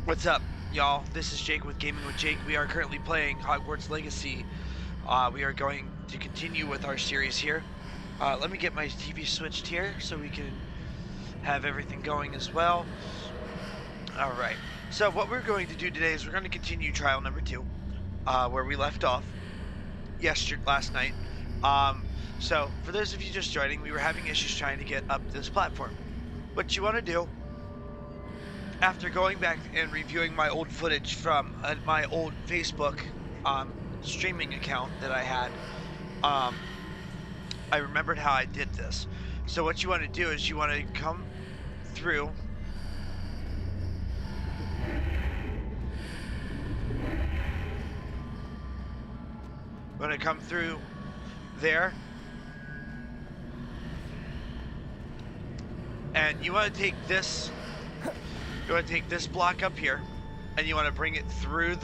What's up, y'all? This is Jake with Gaming with Jake. We are currently playing Hogwarts Legacy. We are going to continue with our series here. Let me get my TV switched here so we can have everything going as well. Alright, so what we're going to do today is we're going to continue trial number 2, where we left off last night. So for those of you just joining, we were having issues trying to get up this platform. What you want to do, after going back and reviewing my old footage from my old Facebook streaming account that I had, I remembered how I did this. So what you want to do is you want to come through. I'm going to come through there. And you want to take this. You want to take this block up here, and you want to bring it through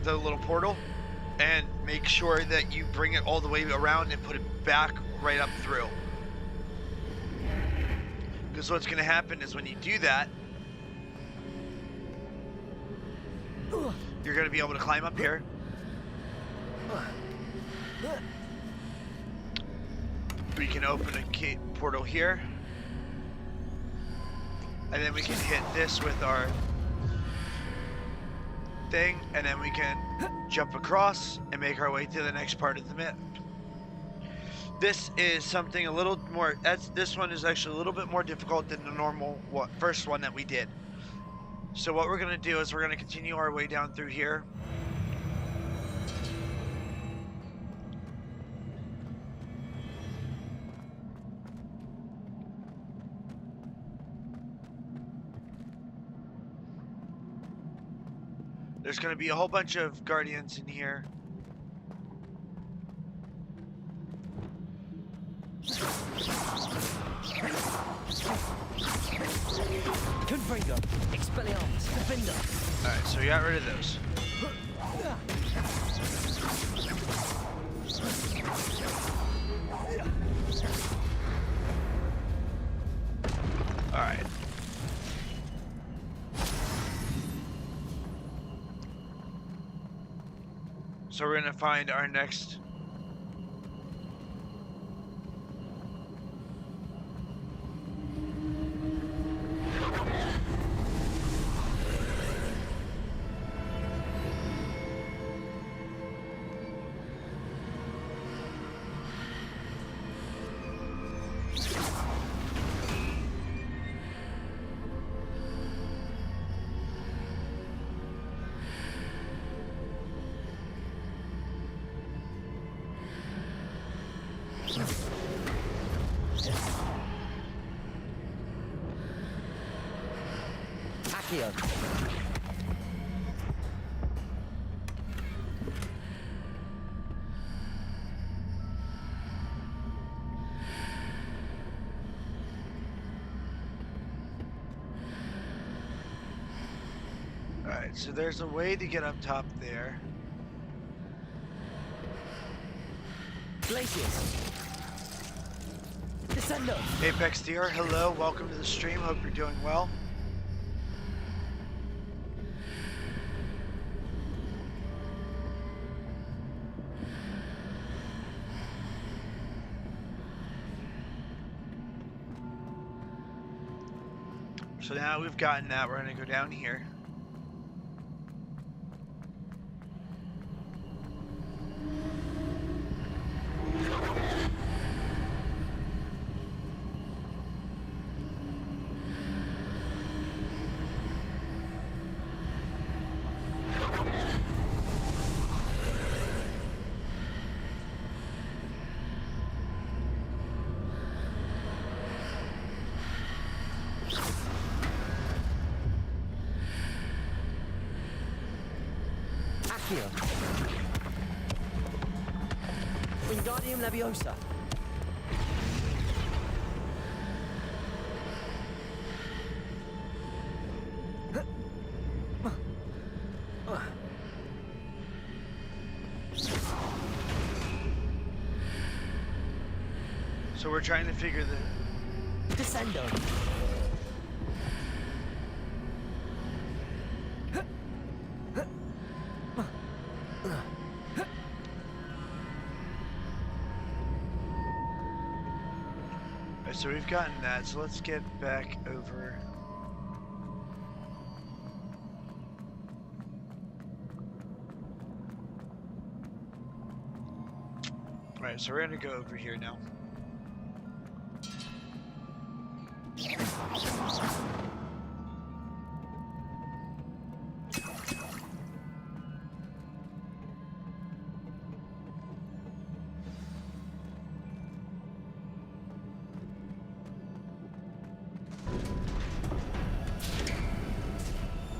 the little portal, and make sure that you bring it all the way around and put it back right up through. Because what's going to happen is when you do that, you're going to be able to climb up here. We can open a portal here. And then we can hit this with our thing, and then we can jump across and make our way to the next part of the map. This is something a little more, this one is actually a little bit more difficult than the normal first one that we did. So what we're going to do is we're going to continue our way down through here. There's going to be a whole bunch of guardians in here. Confringo, Expelliarmus, Defender. Alright, so we got rid of those. Alright. So we're going to find our next. Accio. Alright, so there's a way to get up top there. Glacius. Descendo. Apex Deer, hello, welcome to the stream, hope you're doing well. So now we've gotten that, we're going to go down here. Wingardium Leviosa. So we're trying to figure the... Descendo. so we've gotten that. So let's get back over. Alright, so we're gonna go over here now.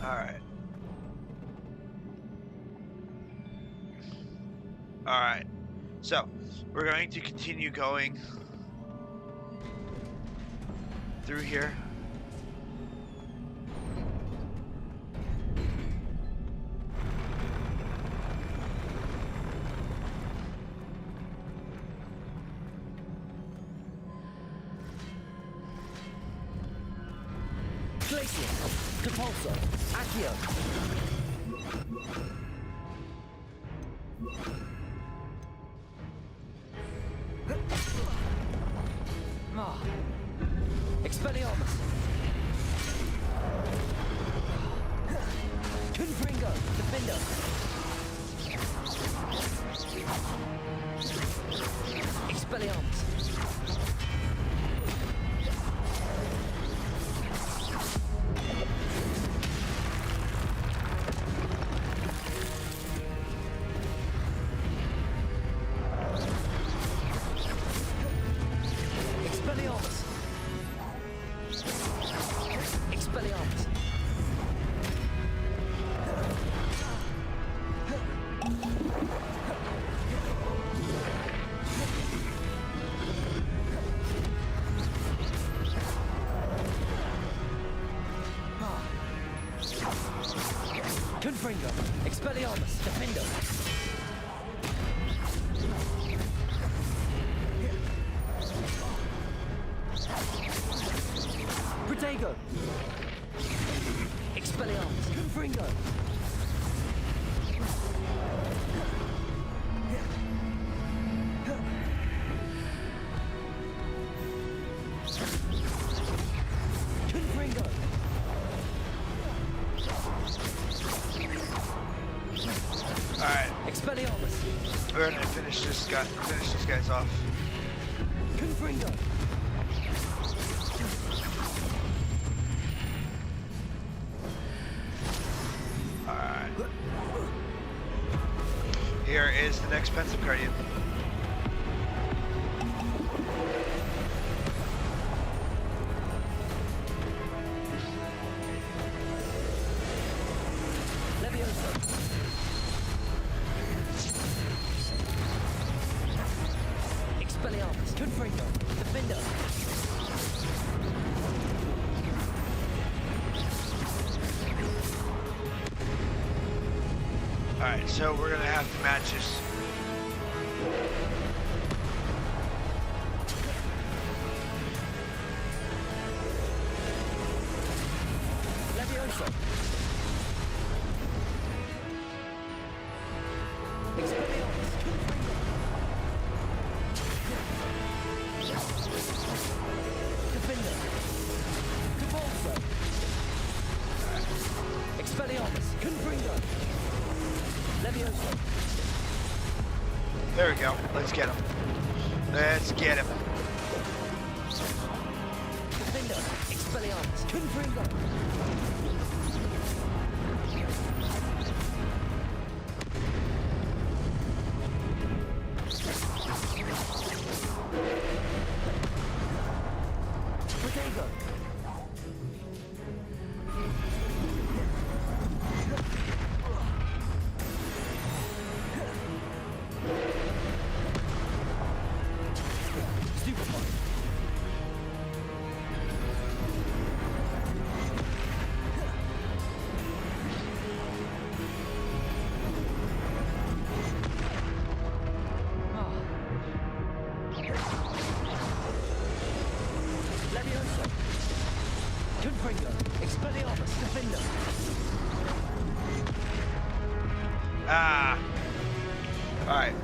Alright. Alright. So, we're going to continue going through here. Glacier. Compulsor. Accio. Expelliarmus. Confringo. Defender. Expelliarmus. Confringo. Expelliarmus. Defender. Protego. Expelliarmus. Confringo. Confringo. Alright. Expelliarmus. We're gonna finish these guys off. Confringo. Alright. Here is the next Pensive Guardian. Expelliarmus. Confringo. Defender. Alright, so we're gonna have to match this. Leviosa. Expelliarmus. Defender. Compulsor. Expelliarmus. Confringo. Leviosa. There we go. Let's get him. Let's get him. Defender. Expelliarmus. Confringo. Protego. Stupefy. Leviosa. Confringo. Expelliarmus. Defender. Ah. Alright.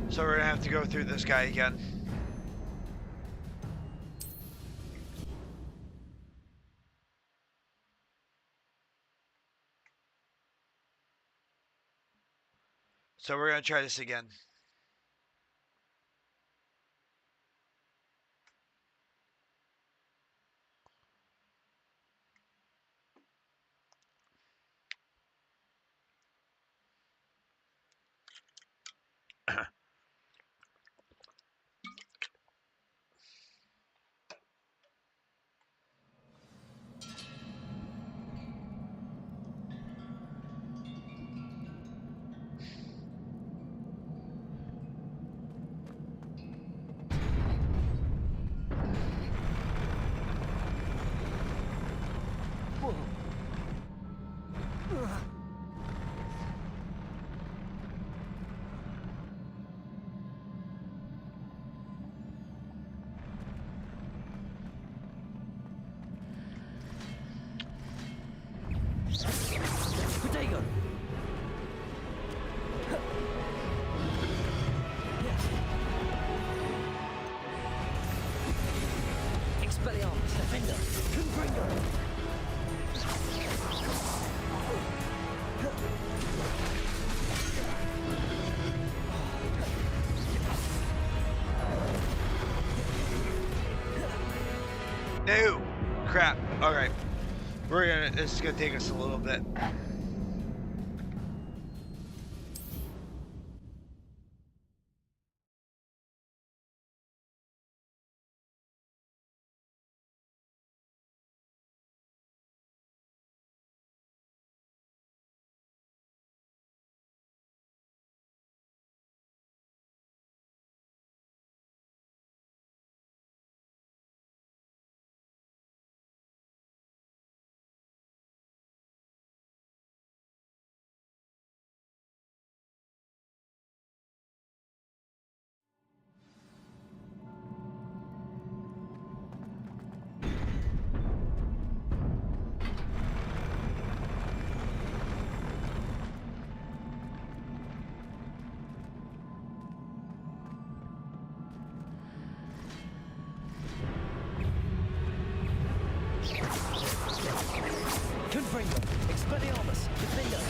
So we're gonna have to go through this guy again. So we're gonna try this again. Whoa. Potato. Expelliarmus, defender, Confringo. No! Crap. Alright. This is gonna take us a little bit. Confringo, Expelliarmus, defender.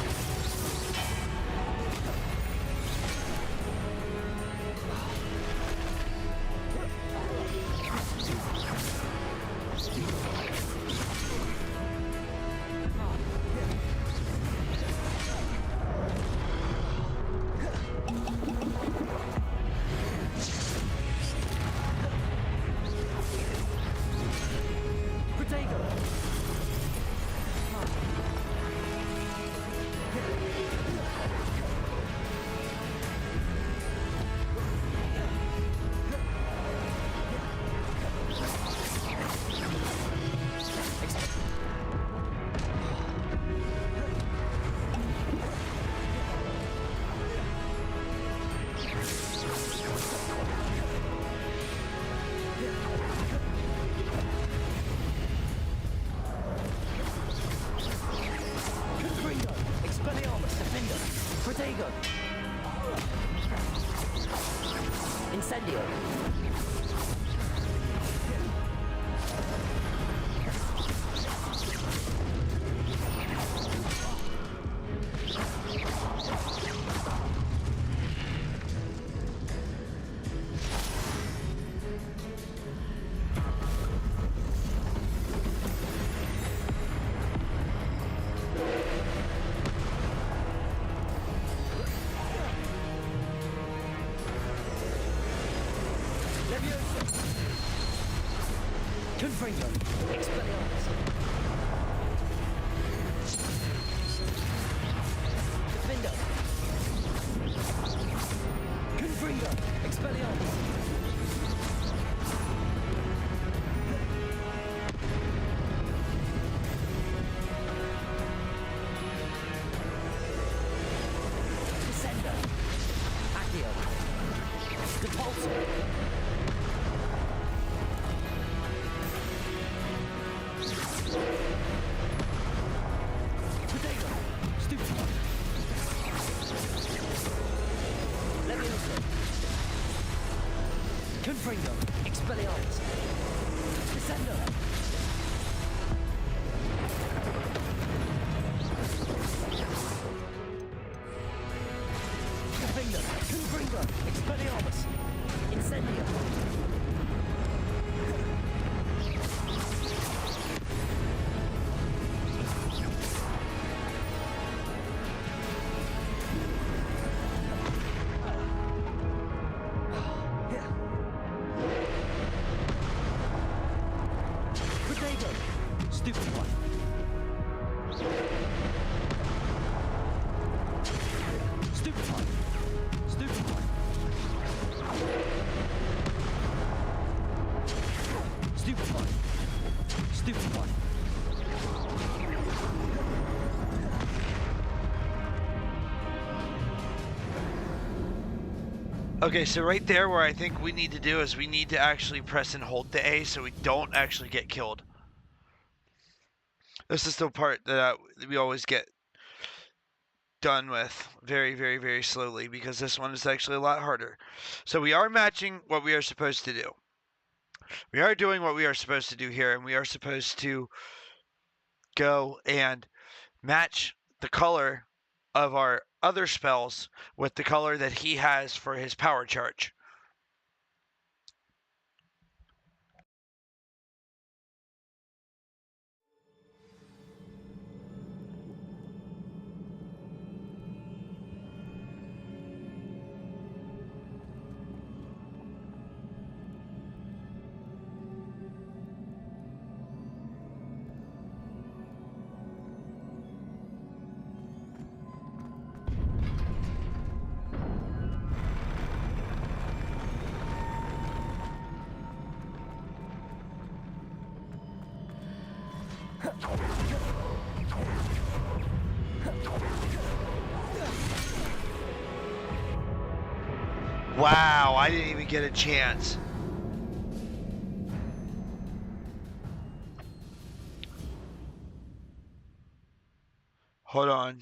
Protego. Incendio. Confringo. Expelliarmus. Defender. Confringo. Expelliarmus. Descender. Accio. Depulso. Confringo, Expelliarmus, Descender. Defender, Confringo, Expelliarmus, Incendio. Potato, stupid one. Stupid one. Stupid one. Stupid one. Stupid one. Okay, so right there where I think we need to do is we need to actually press and hold the A so we don't actually get killed. This is the part that we always get done with very, very, very slowly because this one is actually a lot harder. So we are matching what we are supposed to do. We are doing what we are supposed to do here, and we are supposed to go and match the color of our other spells with the color that he has for his power charge. Wow, I didn't even get a chance. Hold on.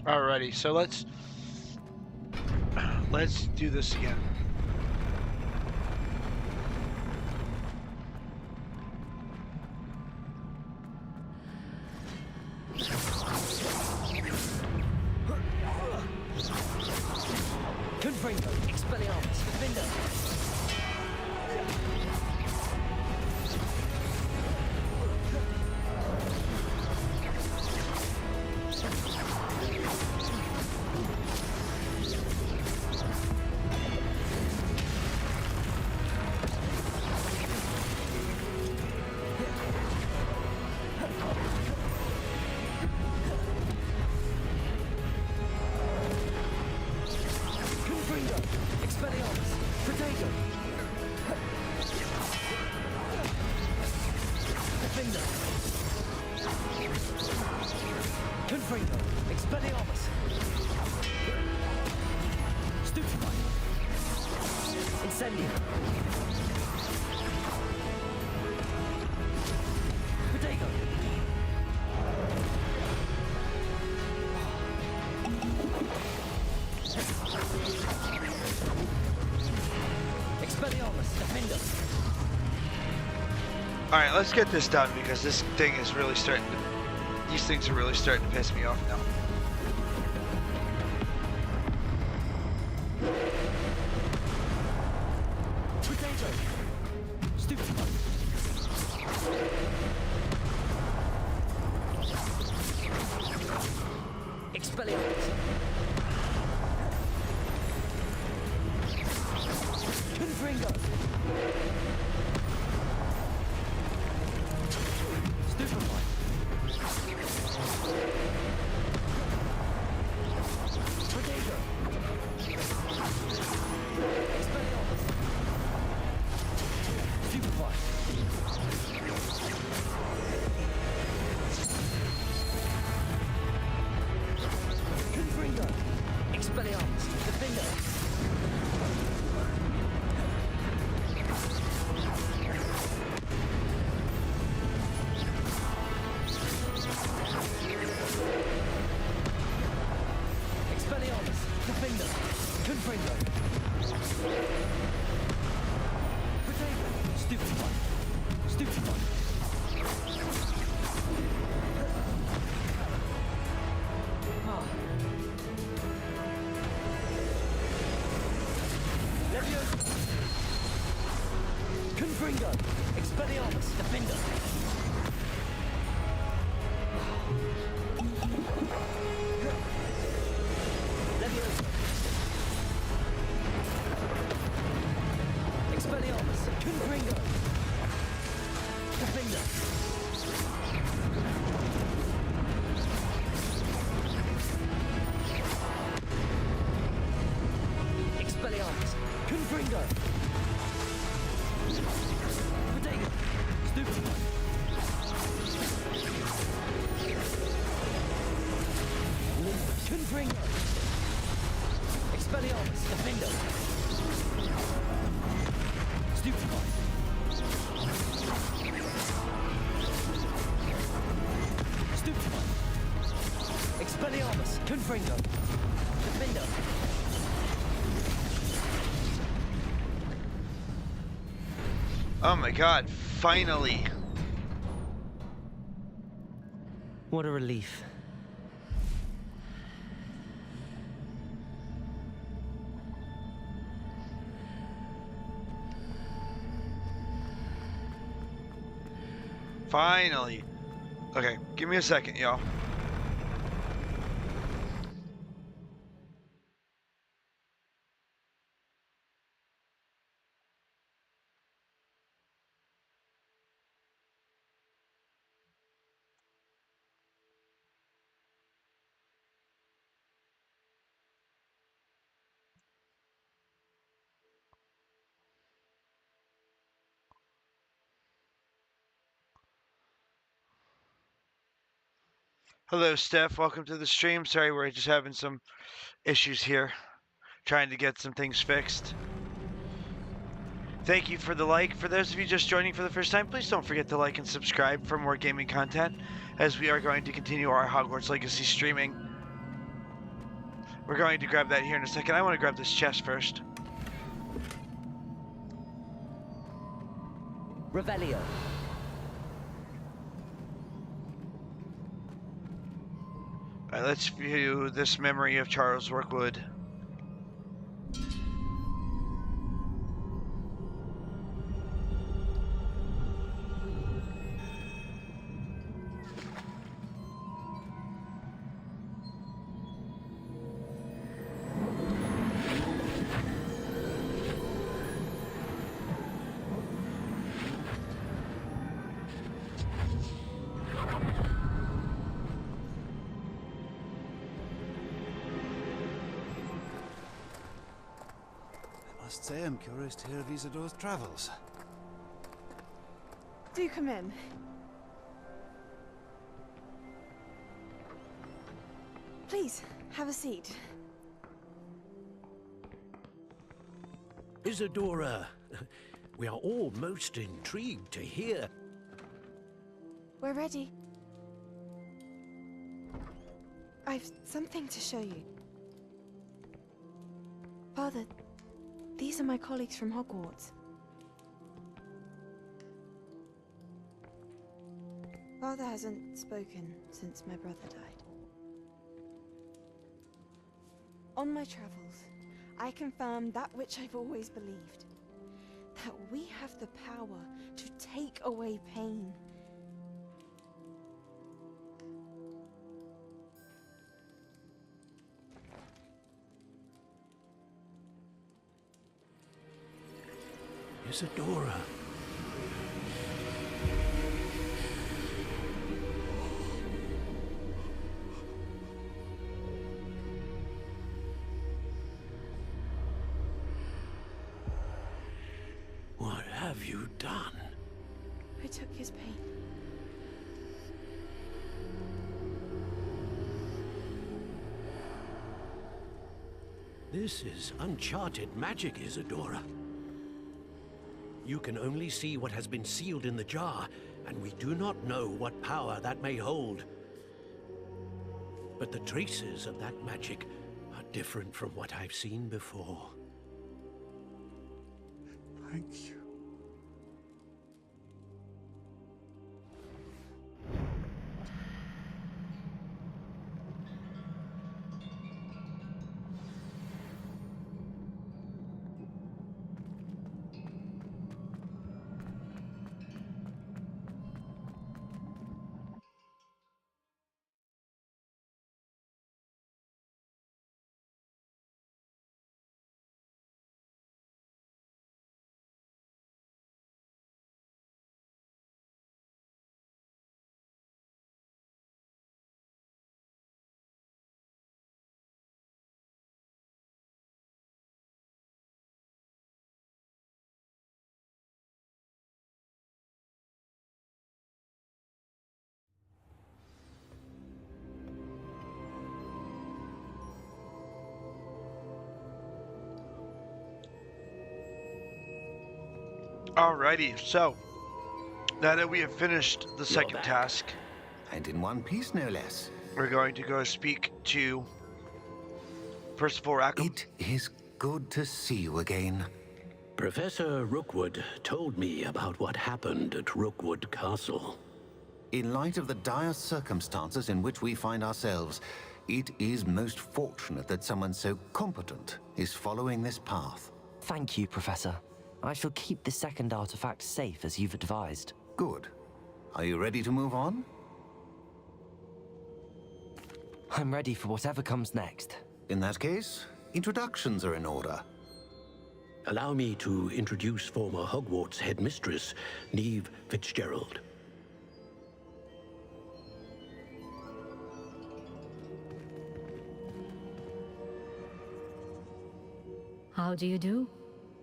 Alrighty, so let's do this again. Confringo, Expelliarmus, Defender. Confringo, Expelliarmus, Potato. Defender. Confringo, Expelliarmus. Stupid one. Incendio. Protego. Expelliarmus, Defender. Alright, let's get this done because this thing is really starting to... These things are really starting to piss me off now. Potato. Stupefy. Expelliarmus. Confringo. Stupefy. Potato. Expelliarmus. Stupefy. Confringo. Expelliarmus. Defender. Expelliarmus. Defender. Confringo. Potato. Stupefy. Stupefy. Ah. Leviosa. Confringo. Expelliarmus. Defender. Leviosa. Expelliarmus. Confringo. Defender. Expelliarmus. Confringo. Potato. Stupefy. Confringo. Expelliarmus. Defender. Stupefy. Stupefy. Expelliarmus. Confringo. Defender. Oh my god, finally! What a relief. Finally! Okay, give me a second, y'all. Hello, Steph. Welcome to the stream. Sorry, we're just having some issues here. Trying to get some things fixed. Thank you for the like. For those of you just joining for the first time, please don't forget to like and subscribe for more gaming content as we are going to continue our Hogwarts Legacy streaming. We're going to grab that here in a second. I want to grab this chest first. Revelio. Alright, let's view this memory of Charles Rookwood. Must say I'm curious to hear of Isidore's travels. Do come in. Please, have a seat. Isadora, we are all most intrigued to hear. We're ready. I've something to show you. Father, these are my colleagues from Hogwarts. Father hasn't spoken since my brother died. On my travels, I confirmed that which I've always believed. That we have the power to take away pain. Isadora. What have you done? I took his pain. This is uncharted magic, Isadora. You can only see what has been sealed in the jar, and we do not know what power that may hold. But the traces of that magic are different from what I've seen before. Thank you. Alrighty, so now that we have finished the second back. task, And in one piece, no less. we're going to go speak to Percival Rackham. It is good to see you again. Professor Rookwood told me about what happened at Rookwood Castle. In light of the dire circumstances in which we find ourselves, it is most fortunate that someone so competent is following this path. Thank you, Professor. I shall keep the second artifact safe as you've advised. Good. Are you ready to move on? I'm ready for whatever comes next. In that case, introductions are in order. Allow me to introduce former Hogwarts headmistress, Neve Fitzgerald. How do you do?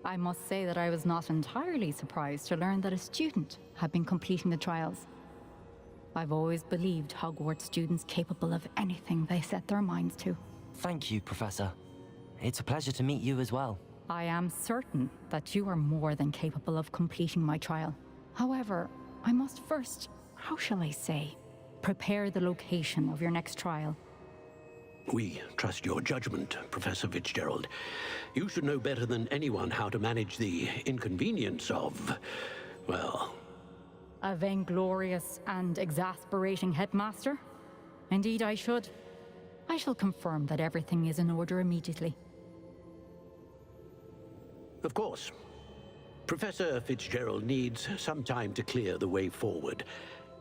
I must say that I was not entirely surprised to learn that a student had been completing the trials. I've always believed Hogwarts students capable of anything they set their minds to. Thank you, Professor. It's a pleasure to meet you as well. I am certain that you are more than capable of completing my trial. However, I must first, how shall I say, prepare the location of your next trial. We trust your judgment, Professor Fitzgerald. You should know better than anyone how to manage the inconvenience of, well... A vainglorious and exasperating headmaster? Indeed I should. I shall confirm that everything is in order immediately. Of course. Professor Fitzgerald needs some time to clear the way forward.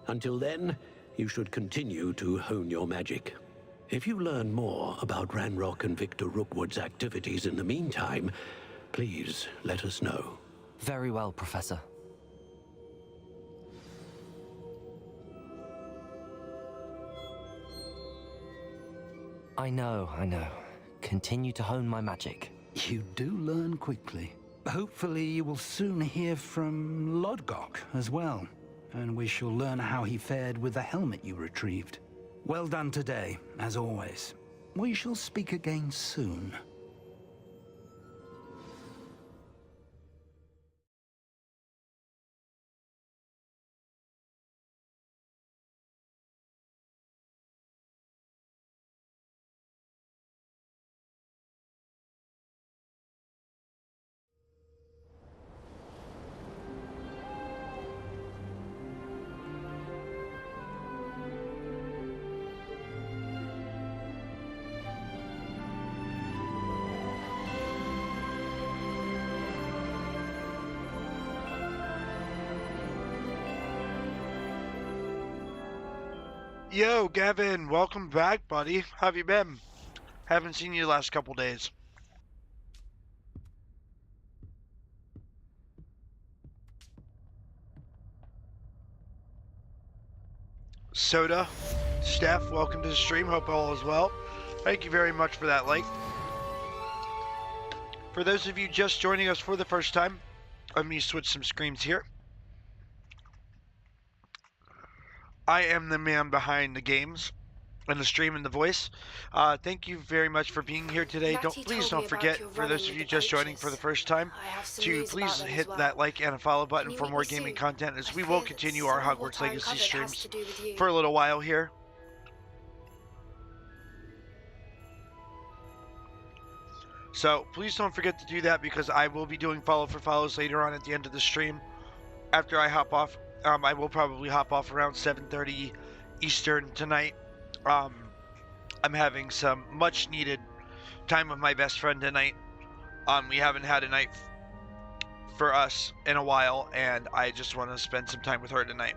Until then, you should continue to hone your magic. If you learn more about Ranrock and Victor Rookwood's activities in the meantime, please let us know. Very well, Professor. I know. Continue to hone my magic. You do learn quickly. Hopefully you will soon hear from Lodgok as well, and we shall learn how he fared with the helmet you retrieved. Well done today, as always. We shall speak again soon. Yo, Gavin, welcome back, buddy. How have you been? Haven't seen you the last couple days. Soda, Steph, welcome to the stream. Hope all is well. Thank you very much for that like. For those of you just joining us for the first time, let me switch some screens here. I am the man behind the games and the stream and the voice. Thank you very much for being here today. Please don't forget, for those of you just joining for the first time, to please hit that like and a follow button for more gaming content, as we will continue our Hogwarts Legacy streams for a little while here. So please don't forget to do that, because I will be doing follow for follows later on at the end of the stream. After I hop off, I will probably hop off around 7:30 Eastern tonight. I'm having some much needed time with my best friend tonight. We haven't had a night for us in a while, and I just want to spend some time with her tonight.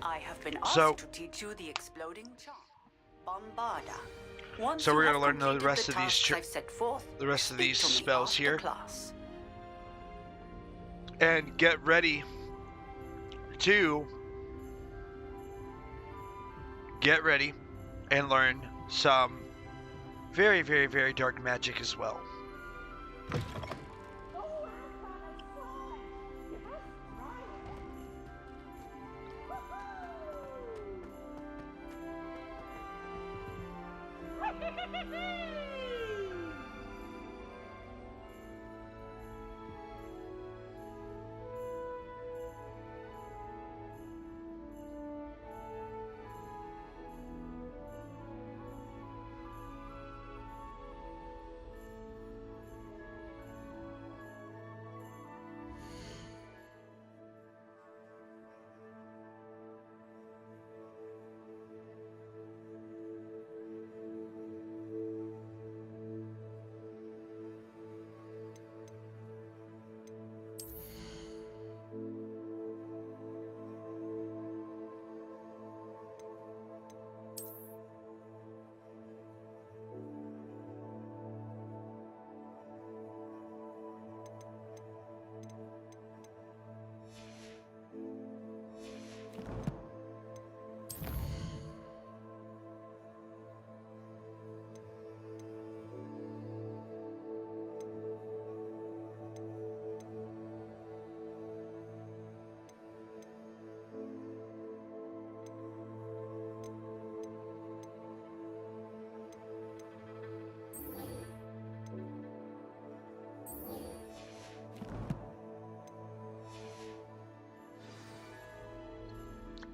I have been asked to teach you the exploding charm, Bombarda. Once so we're you going to have learn the rest of these speak to me spells after here, class. and get ready to and learn some very, very, very dark magic as well.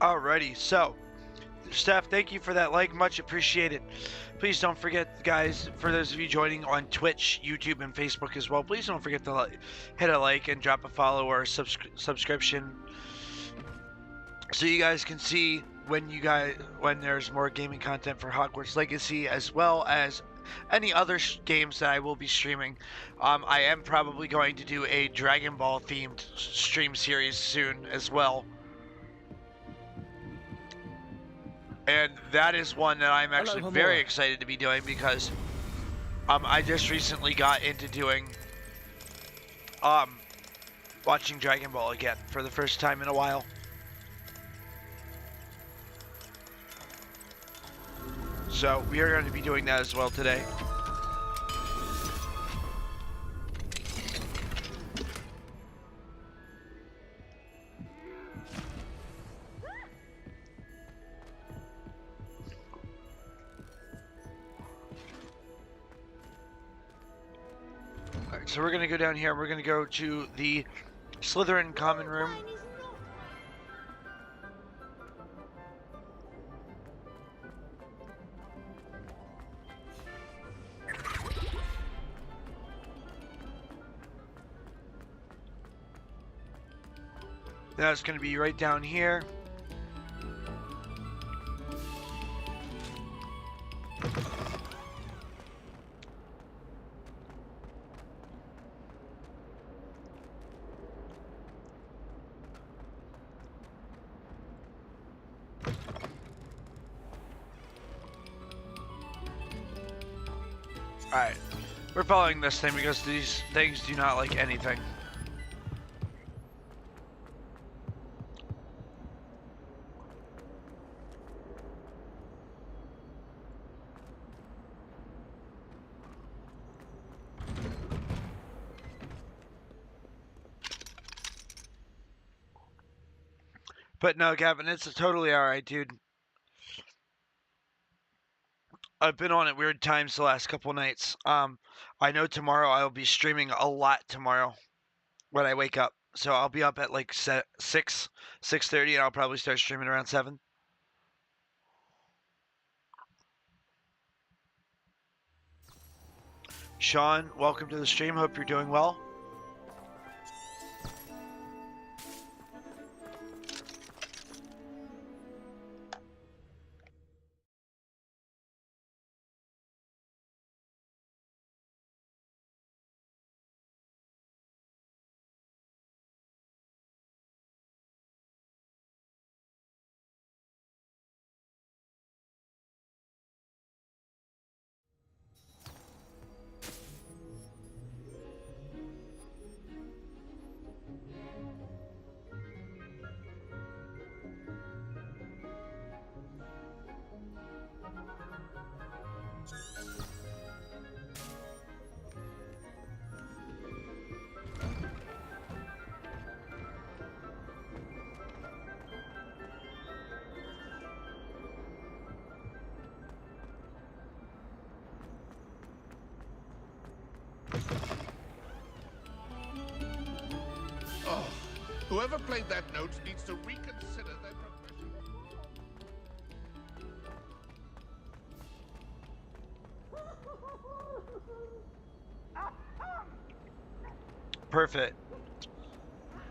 Alrighty, so Steph, thank you for that like, much appreciated. Please don't forget, guys, for those of you joining on Twitch, YouTube, and Facebook as well, please don't forget to hit a like and drop a follow or a subscription, so you guys can see when there's more gaming content for Hogwarts Legacy, as well as any other games that I will be streaming. I am probably going to do a Dragon Ball themed stream series soon as well. And that is one that I'm actually very excited to be doing, because I just recently got into doing watching Dragon Ball again for the first time in a while. So we are going to be doing that as well today. So we're going to go down here. We're going to go to the Slytherin common room. That's going to be right down here. Alright. We're following this thing because these things do not like anything. But no, Gavin, it's totally alright, dude. I've been on at weird times the last couple nights. I know tomorrow I'll be streaming a lot tomorrow when I wake up. So I'll be up at like 6:30, and I'll probably start streaming around 7. Sean, welcome to the stream. Hope you're doing well. Oh, whoever played that note needs to reconsider their profession. Perfect.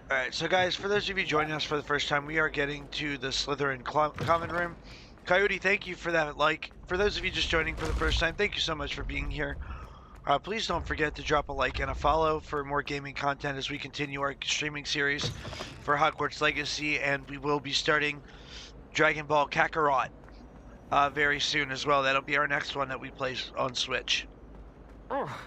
Alright, so guys, for those of you joining us for the first time, we are getting to the Slytherin common room. Coyote, thank you for that like. For those of you just joining for the first time, thank you so much for being here. Please don't forget to drop a like and a follow for more gaming content as we continue our streaming series for Hogwarts Legacy, and we will be starting Dragon Ball Kakarot very soon as well. That'll be our next one that we play on Switch. Oh,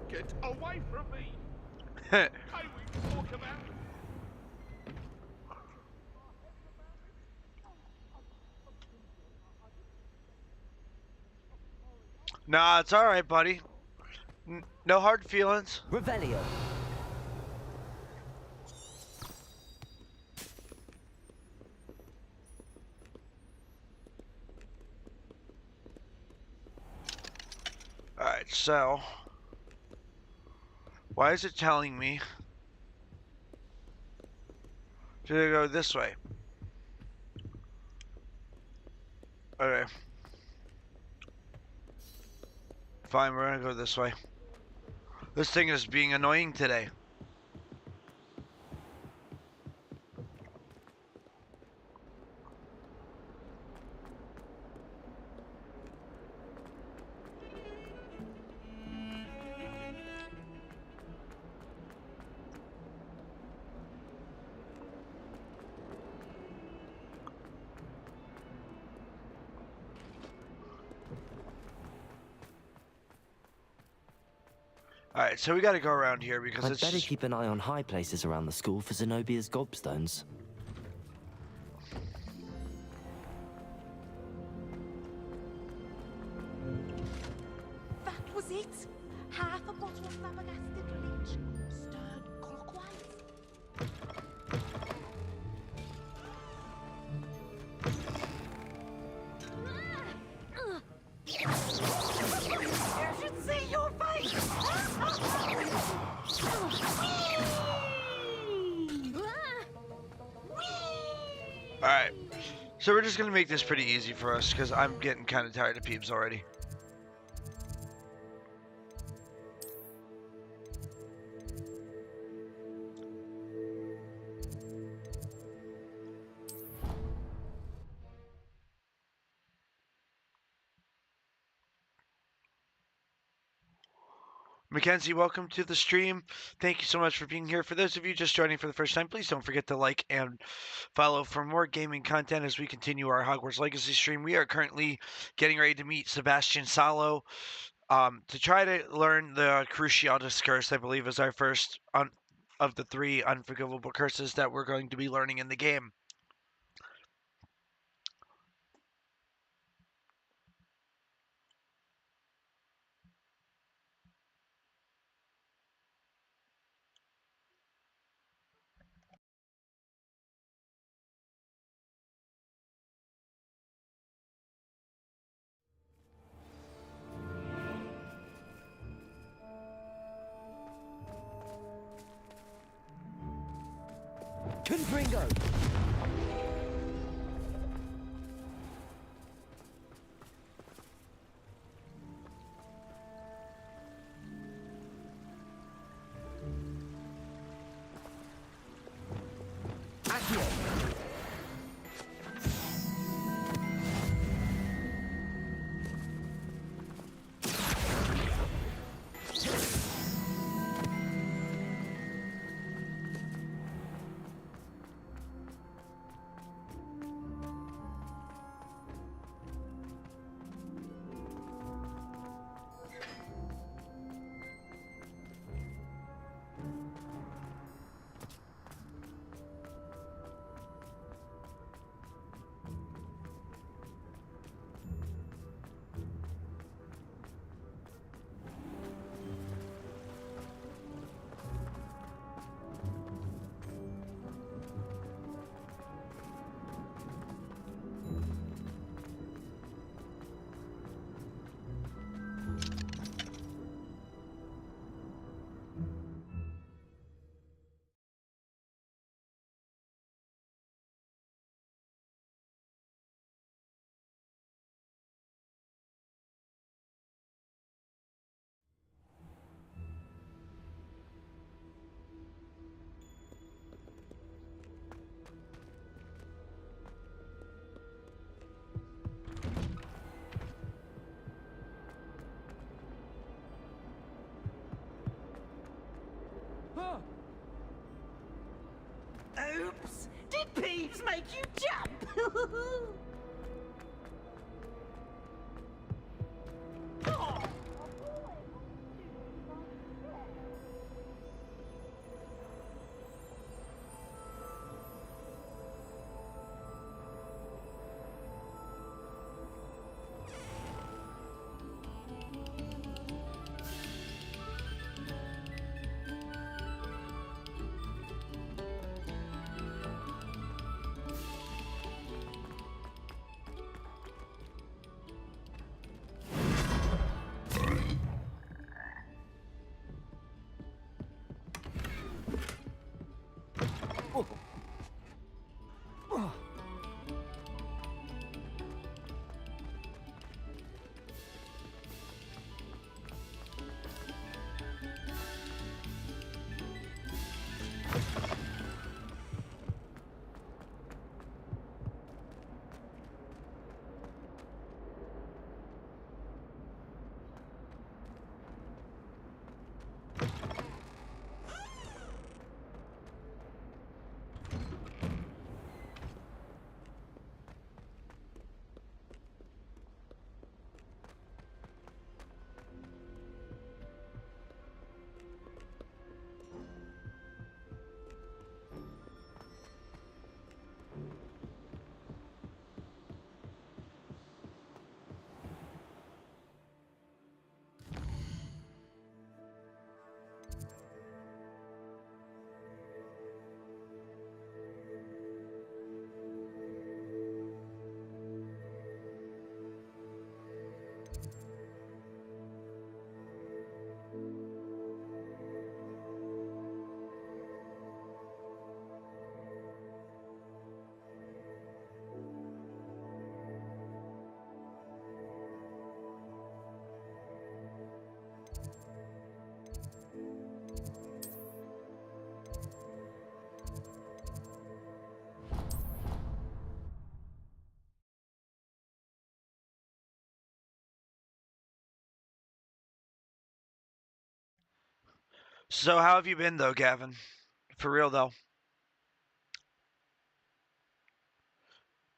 Get away from me! Hey, we talk about. Nah, it's alright, buddy. No hard feelings. Revelio. Alright, so why is it telling me to go this way? Okay. Fine, we're gonna go this way. This thing is being annoying today. Alright, so we gotta go around here because I'd it's better keep an eye on high places around the school for Zenobia's gobstones. That was it. Half a bottle of flabbergasted leech, stirred clockwise. You should see your face. Alright. So we're just gonna make this pretty easy for us because I'm getting kind of tired of peeps already. Mackenzie, welcome to the stream. Thank you so much for being here. For those of you just joining for the first time, please don't forget to like and follow for more gaming content as we continue our Hogwarts Legacy stream. We are currently getting ready to meet Sebastian Salo to try to learn the Cruciatus Curse, I believe, is our first of the 3 unforgivable curses that we're going to be learning in the game. Confringo! Accio! Oops! Did Peeves make you jump? Oh. So how have you been though, Gavin? For real though.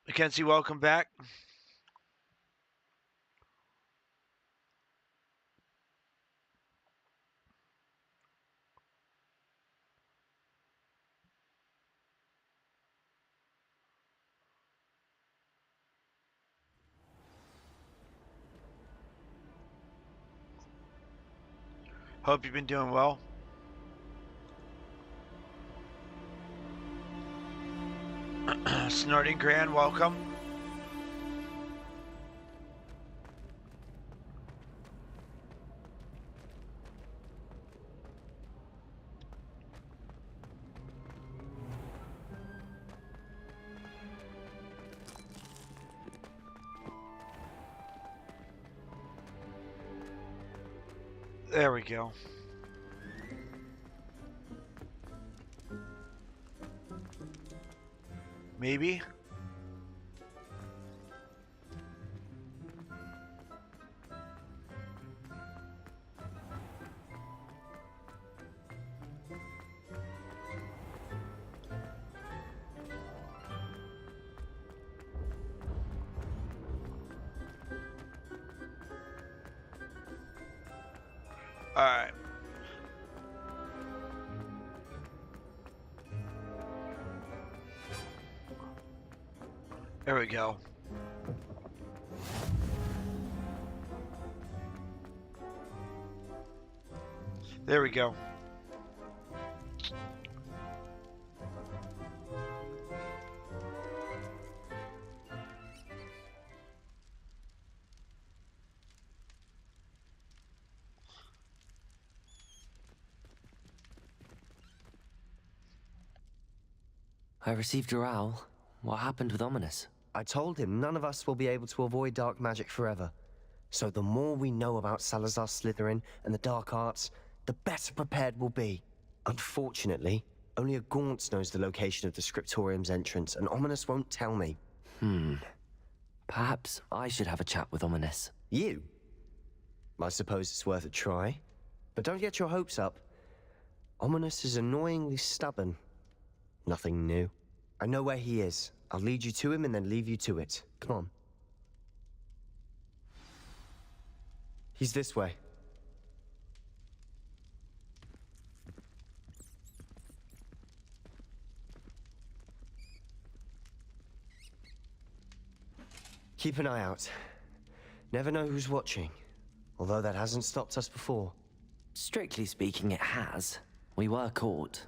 Mackenzie, welcome back. Hope you've been doing well. Snorting Grand, welcome. There we go. Maybe. All right. There we go. There we go. I received your owl. What happened with Ominous? I told him none of us will be able to avoid dark magic forever. So the more we know about Salazar Slytherin and the dark arts, the better prepared we'll be. Unfortunately, only a Gaunt's knows the location of the Scriptorium's entrance, and Ominous won't tell me. Perhaps I should have a chat with Ominous. You? I suppose it's worth a try. But don't get your hopes up. Ominous is annoyingly stubborn. Nothing new. I know where he is. I'll lead you to him and then leave you to it. Come on. He's this way. Keep an eye out. Never know who's watching. Although that hasn't stopped us before. Strictly speaking, it has. We were caught.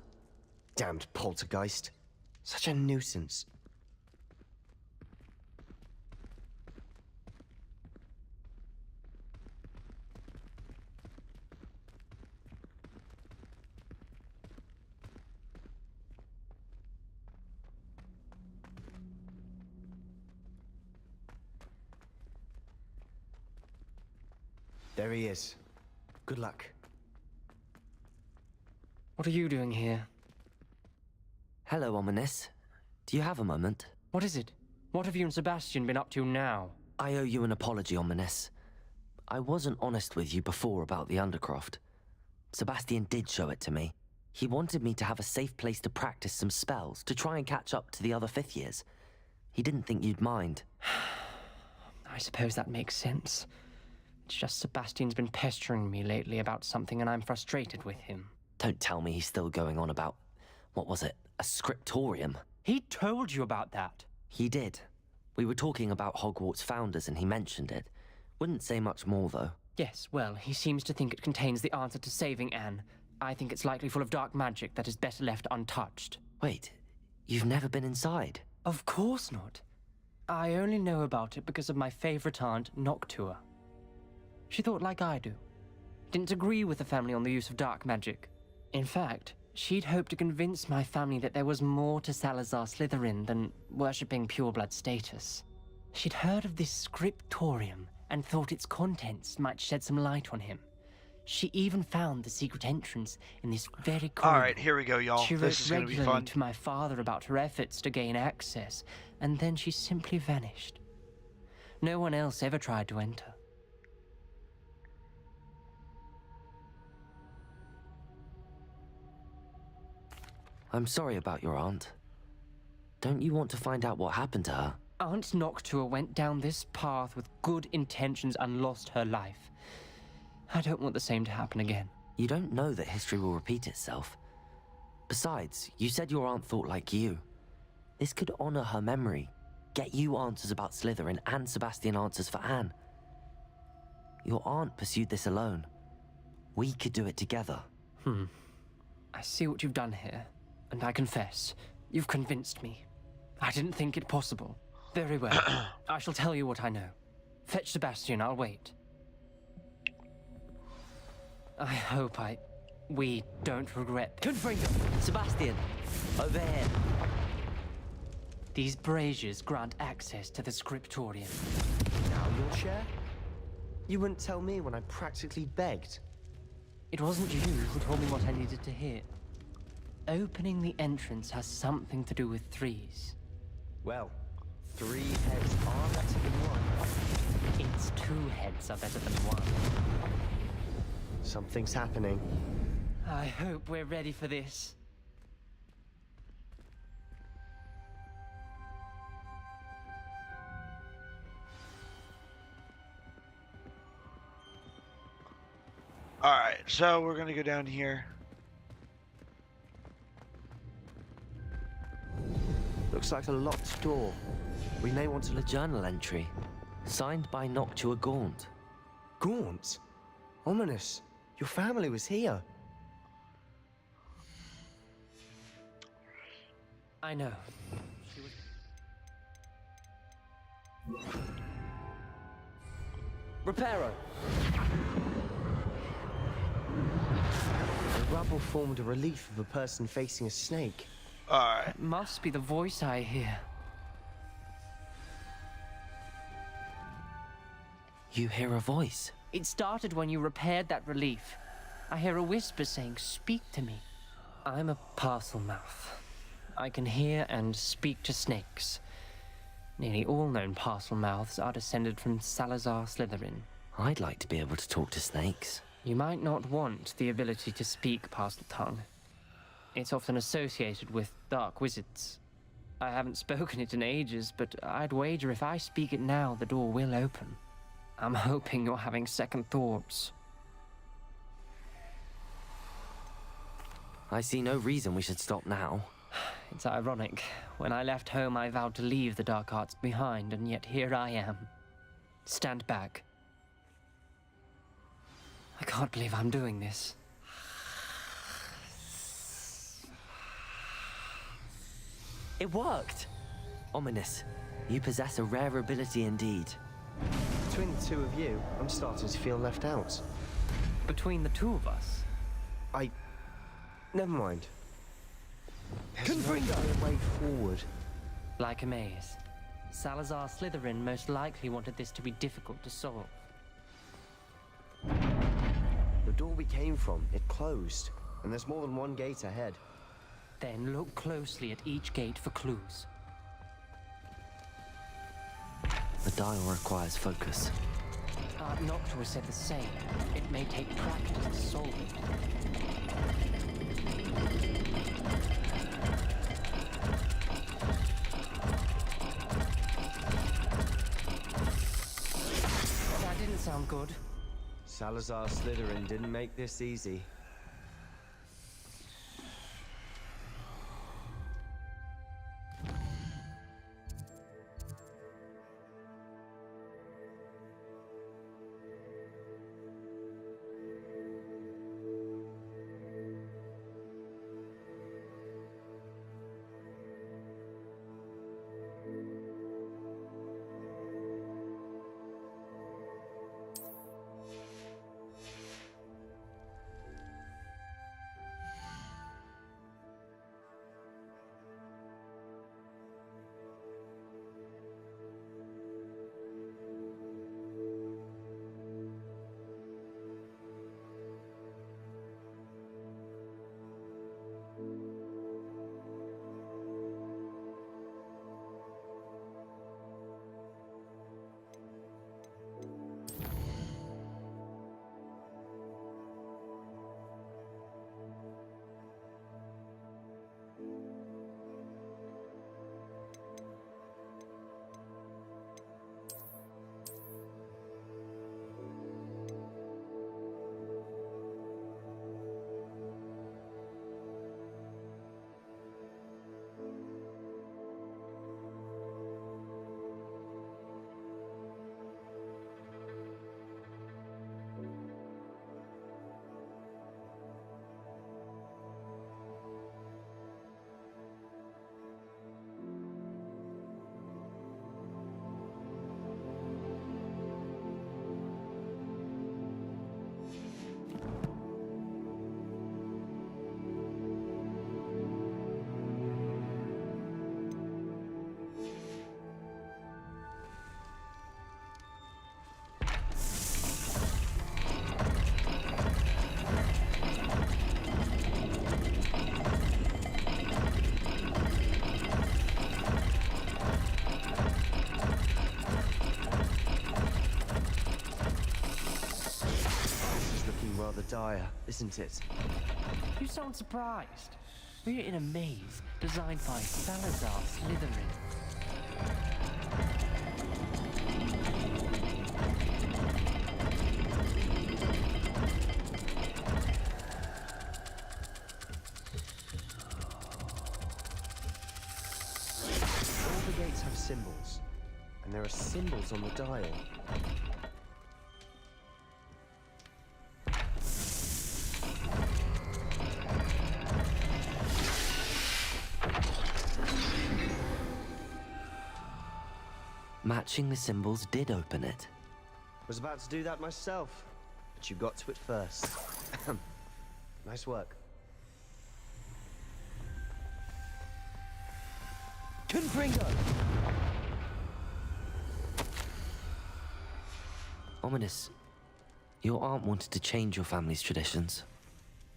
Damned poltergeist. Such a nuisance. There he is. Good luck. What are you doing here? Hello, Ominous. Do you have a moment? What is it? What have you and Sebastian been up to now? I owe you an apology, Ominous. I wasn't honest with you before about the Undercroft. Sebastian did show it to me. He wanted me to have a safe place to practice some spells, to try and catch up to the other fifth years. He didn't think you'd mind. I suppose that makes sense. It's just Sebastian's been pestering me lately about something and I'm frustrated with him. Don't tell me he's still going on about, what was it, a scriptorium? He told you about that? He did. We were talking about Hogwarts founders and he mentioned it. Wouldn't say much more, though. Yes, well, he seems to think it contains the answer to saving Anne. I think it's likely full of dark magic that is better left untouched. Wait, you've never been inside? Of course not. I only know about it because of my favorite aunt, Noctua. She thought like I do. Didn't agree with the family on the use of dark magic. In fact, she'd hoped to convince my family that there was more to Salazar Slytherin than worshipping pureblood status. She'd heard of this scriptorium and thought its contents might shed some light on him. She even found the secret entrance in this very corridor. All right, here we go, y'all. She this wrote is going to be regularly fun. to my father about her efforts to gain access, and then she simply vanished. No one else ever tried to enter. I'm sorry about your aunt. Don't you want to find out what happened to her? Aunt Noctua went down this path with good intentions and lost her life. I don't want the same to happen again. You don't know that history will repeat itself. Besides, you said your aunt thought like you. This could honor her memory, get you answers about Slytherin, and Sebastian answers for Anne. Your aunt pursued this alone. We could do it together. I see what you've done here, and I confess, you've convinced me. I didn't think it possible. Very well. I shall tell you what I know. Fetch Sebastian, I'll wait. I hope we don't regret... Confringo! Sebastian! Over here! These braziers grant access to the scriptorium. Now your share? You wouldn't tell me when I practically begged. It wasn't you who told me what I needed to hear. Opening the entrance has something to do with threes. Well, 3 heads are better than 1. It's 2 heads are better than 1. Something's happening. I hope we're ready for this. Alright, so we're gonna go down here. Looks like a locked door. We may want to A journal entry, signed by Noctua Gaunt. Gaunt? Ominous. Your family was here. I know. Reparo! The rubble formed a relief of a person facing a snake. Alright. Must be the voice I hear. You hear a voice? It started when you repaired that relief. I hear a whisper saying, "Speak to me." I'm a parcel mouth. I can hear and speak to snakes. Nearly all known parcel mouths are descended from Salazar Slytherin. I'd like to be able to talk to snakes. You might not want the ability to speak parcel tongue. It's often associated with dark wizards. I haven't spoken it in ages, but I'd wager if I speak it now, the door will open. I'm hoping you're having second thoughts. I see no reason we should stop now. It's ironic. When I left home, I vowed to leave the dark arts behind, and yet here I am. Stand back. I can't believe I'm doing this. It worked! Ominous. You possess a rare ability indeed. Between the 2 of you, I'm starting to feel left out. Between the 2 of us? Never mind. Confringo! There's no way forward. Like a maze. Salazar Slytherin most likely wanted this to be difficult to solve. The door we came from, it closed. And there's more than one gate ahead. Then look closely at each gate for clues. The dial requires focus. Aunt Noctua said the same. It may take practice to solve it. That didn't sound good. Salazar Slytherin didn't make this easy. dire, isn't it? You sound surprised. We're in a maze designed by Salazar Slytherin. All the gates have symbols, and there are symbols on the dial. Matching the symbols did open it. Was about to do that myself, but you got to it first. Nice work. Confringo! Ominous, your aunt wanted to change your family's traditions.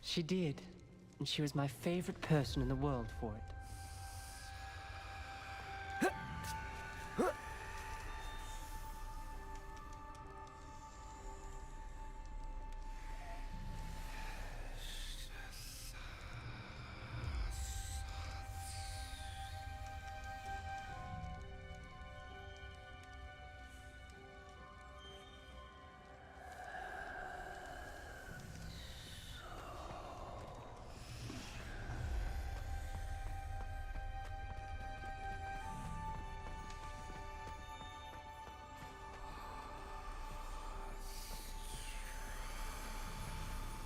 She did, and she was my favorite person in the world for it.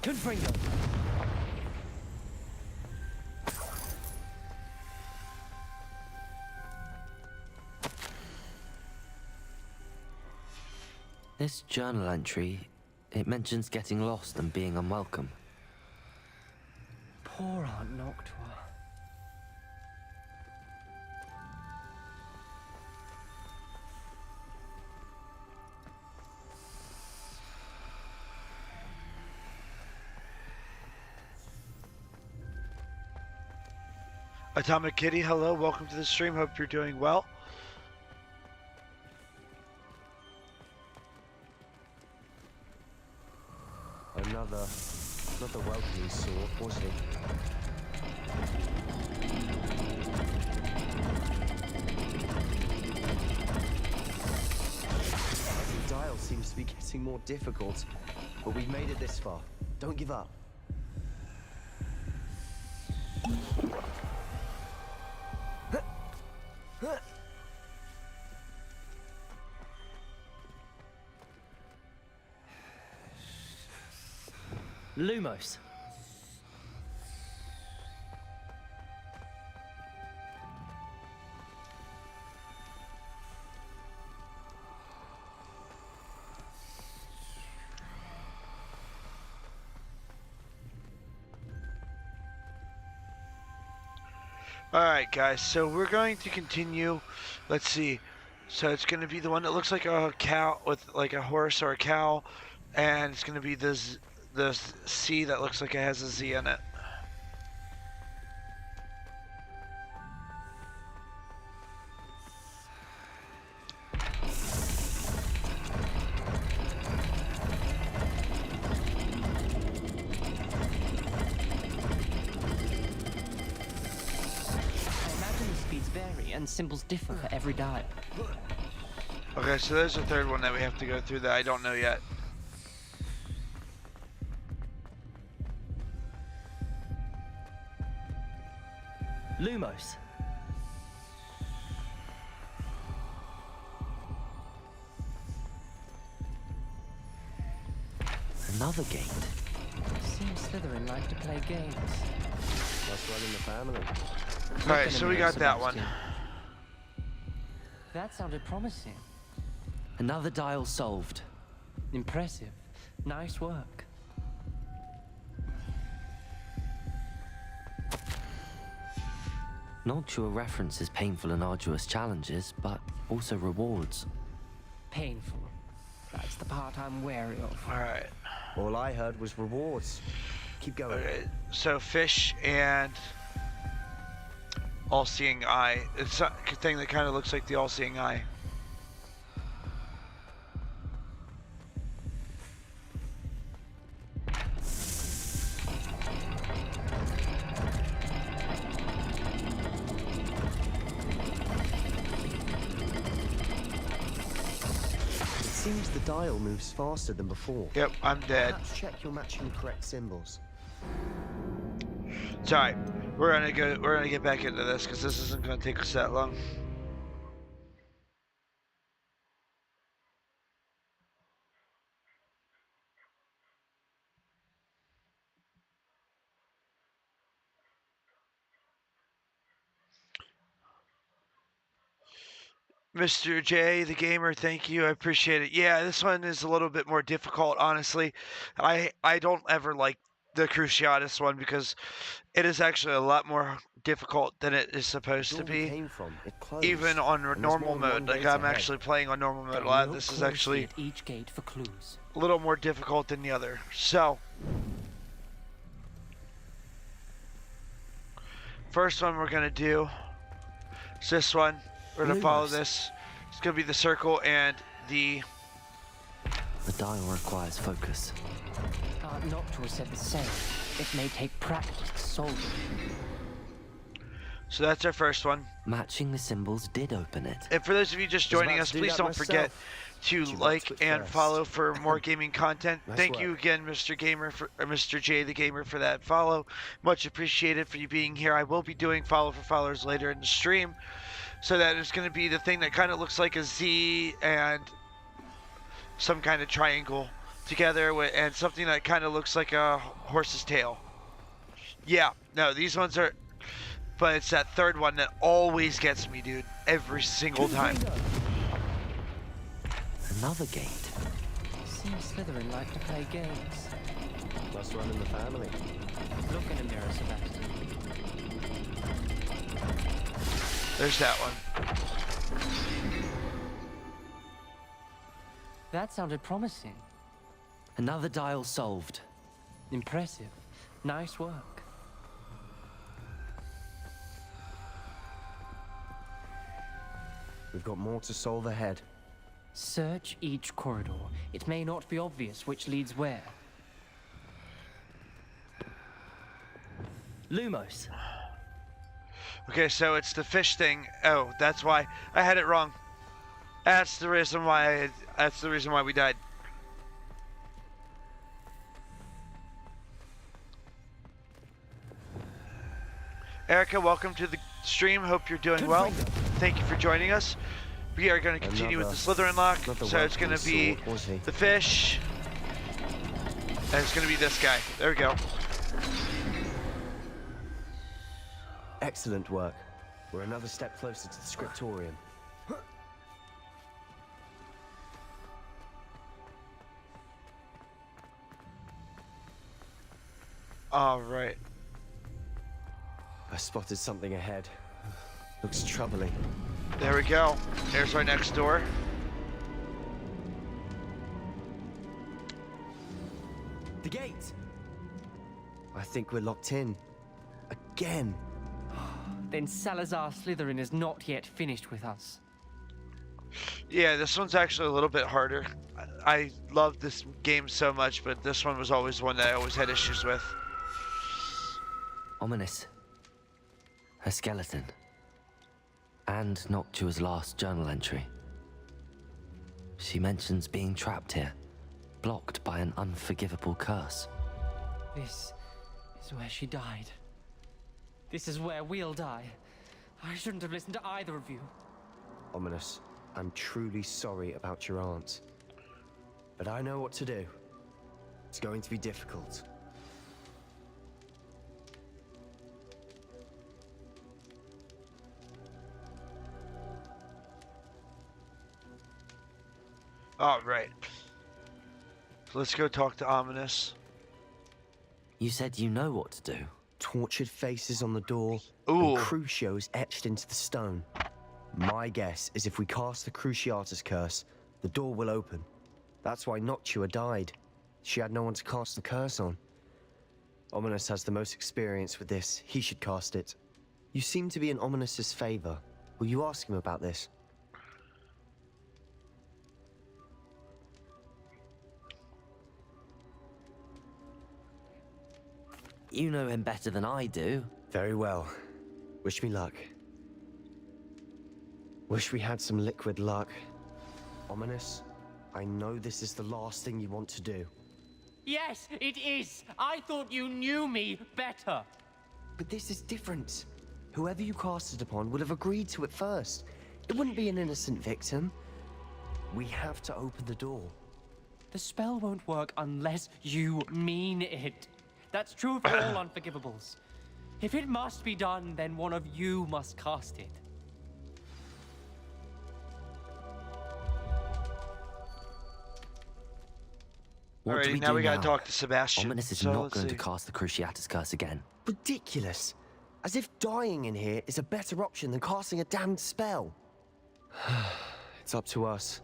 Confringo! This journal entry, it mentions getting lost and being unwelcome. Poor Aunt Noctua. Atomic Kitty, hello, welcome to the stream. Hope you're doing well. Another welcoming sword, was he? The dial seems to be getting more difficult, but we've made it this far. Don't give up. Lumos. Alright guys, so we're going to continue. Let's see. So it's going to be the one that looks like a cow, with like a horse or a cow, and it's going to be the C that looks like it has a Z in it. And symbols differ for every dial. Okay, so there's a third one that we have to go through that I don't know yet. Lumos. Another gate. Seems Slytherin like to play games. That's right in the family. Alright, so we got that one. That sounded promising. Another dial solved. Impressive. Nice work. Noctua references painful and arduous challenges, but also rewards. Painful. That's the part I'm wary of. Alright. All I heard was rewards. Keep going. Okay, so fish and all-seeing eye. It's a thing that kind of looks like the all-seeing eye. seems the dial moves faster than before. Yep, I'm dead. Perhaps check you're matching the correct symbols. It's alright. We're gonna get back into this because this isn't gonna take us that long. Mr. J, the gamer, thank you. I appreciate it. Yeah, this one is a little bit more difficult, honestly. I don't ever like the Cruciatus one because it is actually a lot more difficult than it is supposed to be. Even on normal mode, like I'm actually playing on normal mode a lot. This is actually at each gate for clues. a little more difficult than the other. So, first one we're gonna do is this one. We're gonna follow this. It's gonna be the circle and the. The dial requires focus. Noctua said the same. It may take practice to solve it. So that's our first one. Matching the symbols did open it. And for those of you just joining us, please don't forget to like and follow for more gaming content. Thank you again, Mr. Gamer, Mr. J the Gamer, for that follow. Much appreciated for you being here. I will be doing follow for followers later in the stream. So that is going to be the thing that kind of looks like a Z and some kind of triangle together and something that kind of looks like a horse's tail. Yeah, no, these ones are, but it's that third one that always gets me, dude, every single time. Another gate. Seems Slytherin like to play games. Must run in the family. Look in a mirror, Sebastian. There's that one. That sounded promising. Another dial solved. Impressive. Nice work. We've got more to solve ahead. Search each corridor. It may not be obvious which leads where. Lumos. Okay, so it's the fish thing. Oh, that's why I had it wrong. That's the reason why. That's the reason why we died. Erica, welcome to the stream. Hope you're doing well. Thank you for joining us. We are going to continue with the Slytherin lock. So it's going to be the fish. And it's going to be this guy. There we go. Excellent work. We're another step closer to the scriptorium. All right. I spotted something ahead. Looks troubling. There we go. There's our next door. The gate! I think we're locked in. Again. Then Salazar Slytherin is not yet finished with us. Yeah, this one's actually a little bit harder. I love this game so much, but this one was always one that I always had issues with. Ominous. Her skeleton. And Noctua's last journal entry. She mentions being trapped here, blocked by an unforgivable curse. This is where she died. This is where we'll die. I shouldn't have listened to either of you. Ominous, I'm truly sorry about your aunt. But I know what to do. It's going to be difficult. All right. So let's go talk to Ominous. You said you know what to do. Tortured faces on the door. Ooh. And Crucios etched into the stone. My guess is if we cast the Cruciatus curse, the door will open. That's why Noctua died. She had no one to cast the curse on. Ominous has the most experience with this. He should cast it. You seem to be in Ominous's favor. Will you ask him about this? You know him better than I do. Very well. Wish me luck. Wish we had some liquid luck. Ominous, I know this is the last thing you want to do. Yes, it is. I thought you knew me better. But this is different. Whoever you cast it upon would have agreed to it first. It wouldn't be an innocent victim. We have to open the door. The spell won't work unless you mean it. That's true for all unforgivables. If it must be done, then one of you must cast it. Alrighty, now we gotta talk to Sebastian. Ominous is So not let's going see. to cast the Cruciatus Curse again. Ridiculous. As if dying in here is a better option than casting a damned spell. It's up to us.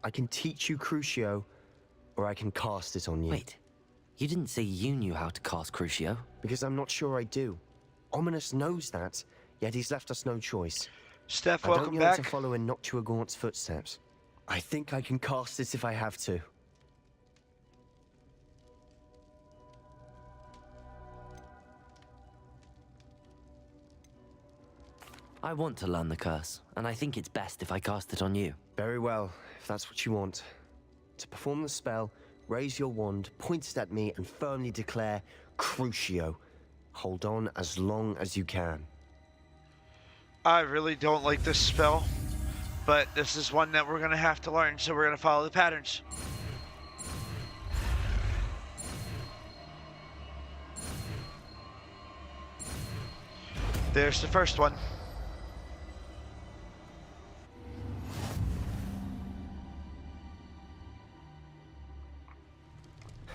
I can teach you Crucio, or I can cast it on you. Wait, you didn't say you knew how to cast Crucio? Because I'm not sure I do. Ominous knows that, yet he's left us no choice. Steph, I welcome don't yearn to back. follow in Noctua Gaunt's footsteps. I think I can cast it if I have to. I want to learn the curse, and I think it's best if I cast it on you. Very well, if that's what you want. To perform the spell, raise your wand, point it at me, and firmly declare Crucio. Hold on as long as you can. I really don't like this spell, but this is one that we're gonna have to learn, so we're gonna follow the patterns. There's the first one.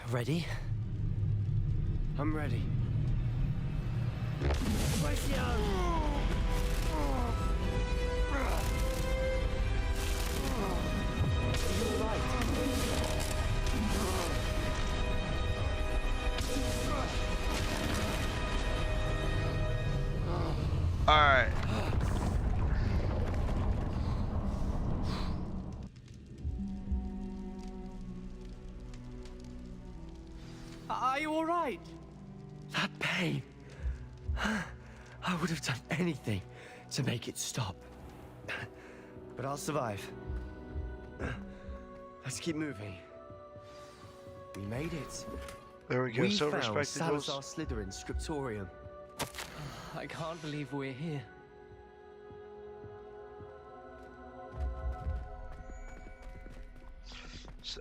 Ready? I'm ready. Alright. Are you all right? That pain. I would have done anything to make it stop. But I'll survive. Let's keep moving. We made it. There we go. We So found respectacles. Salazar Slytherin's scriptorium. I can't believe we're here.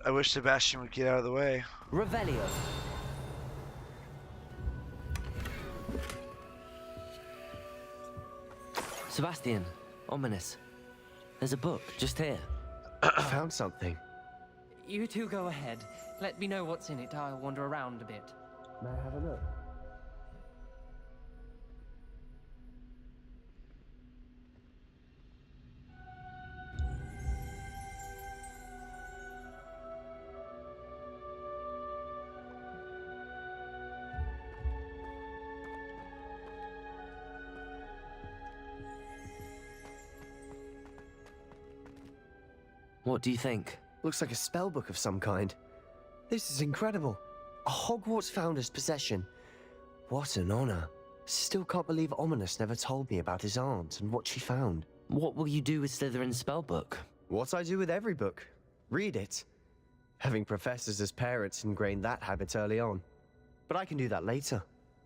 I wish Sebastian would get out of the way. Revelio. Sebastian, Ominous. There's a book just here. I found something. You two go ahead. Let me know what's in it. I'll wander around a bit. May I have a look? What do you think? Looks like a spell book of some kind. This is incredible. A Hogwarts founder's possession. What an honor. Still can't believe Ominous never told me about his aunt and what she found. What will you do with Slytherin's spellbook? What I do with every book. Read it. Having professors as parents ingrained that habit early on. But I can do that later.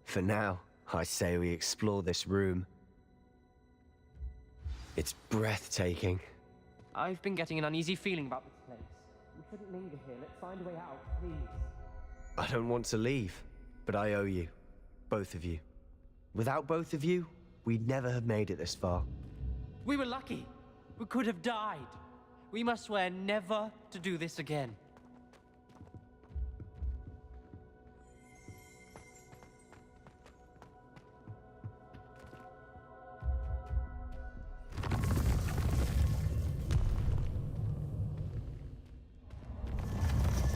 For now, I say we explore this room. It's breathtaking. I've been getting an uneasy feeling about this place. We shouldn't linger here. Let's find a way out, please. I don't want to leave, but I owe you. Both of you. Without both of you, we'd never have made it this far. We were lucky. We could have died. We must swear never to do this again.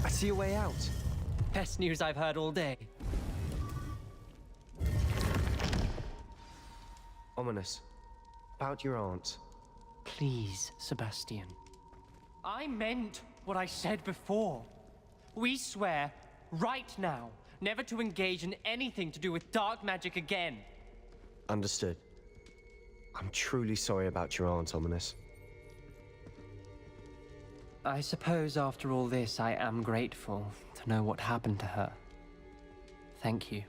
I see a way out. Best news I've heard all day. Ominous. About your aunt. Please, Sebastian. I meant what I said before. We swear, right now, never to engage in anything to do with dark magic again. Understood. I'm truly sorry about your aunt, Ominous. I suppose after all this, I am grateful to know what happened to her. Thank you.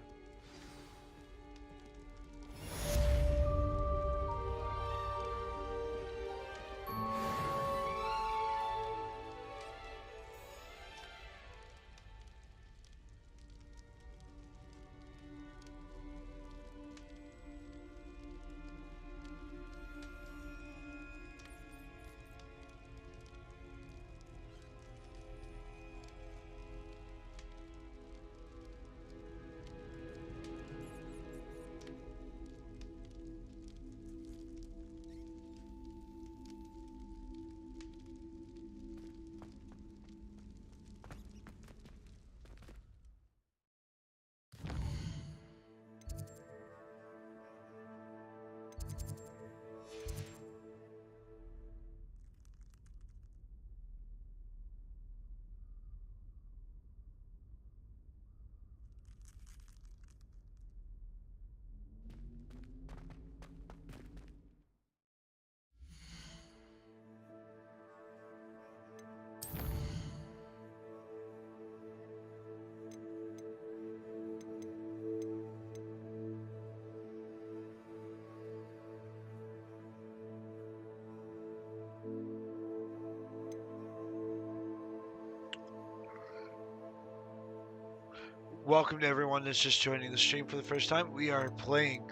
Welcome to everyone that's just joining the stream for the first time. We are playing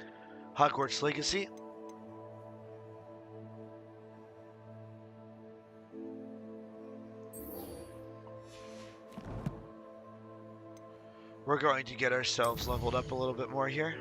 Hogwarts Legacy. We're going to get ourselves leveled up a little bit more here.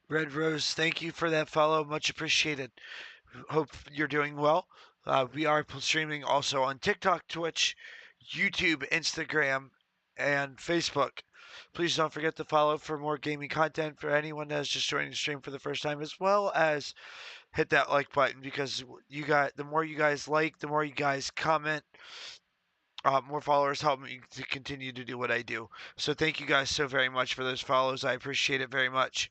Red Rose, thank you for that follow. Much appreciated. Hope you're doing well. We are streaming also on TikTok, Twitch, YouTube, Instagram, and Facebook. Please don't forget to follow for more gaming content for anyone that's just joining the stream for the first time, as well as hit that like button because the more you guys like, the more you guys comment, more followers help me to continue to do what I do. So thank you guys so very much for those follows. I appreciate it very much.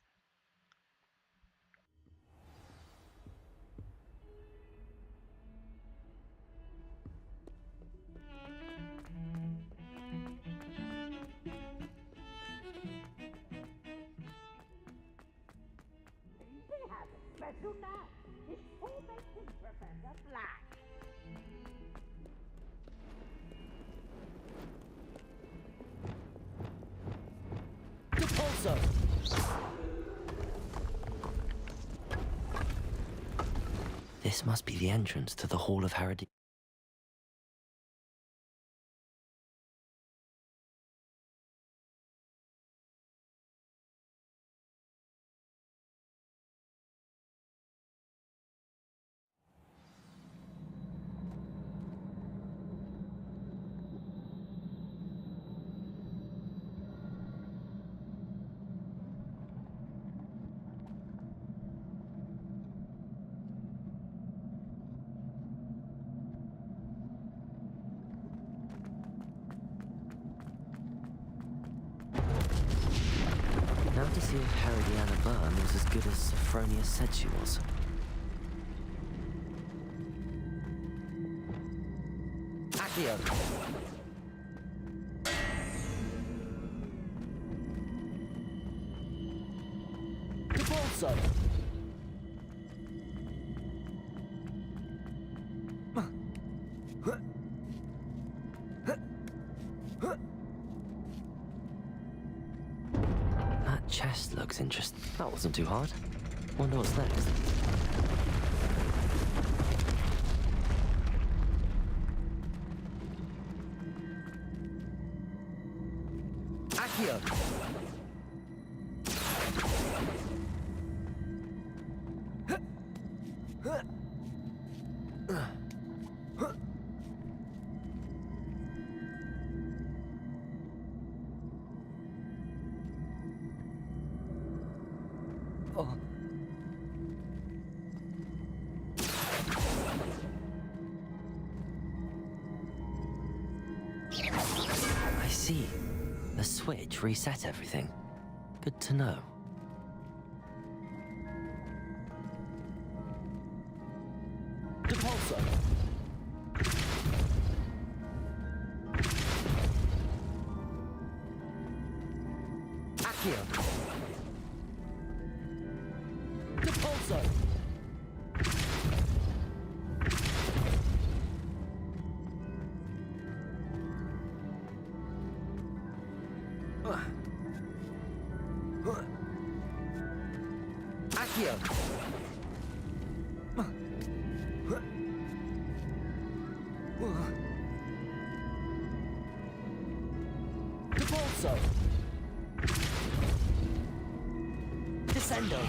Special knife. It's formation Professor Black. Repulsor! This must be the entrance to the Hall of Herod. Now to see if Herodiana Byrne was as good as Sophronia said she was. Accio! Repulsor! That chest looks interesting. That wasn't too hard. Wonder what's next. Accio! Oh. I see. The switch reset everything. Good to know. Depulso! Accio! Depulso! Accio! Depulso! Descendo!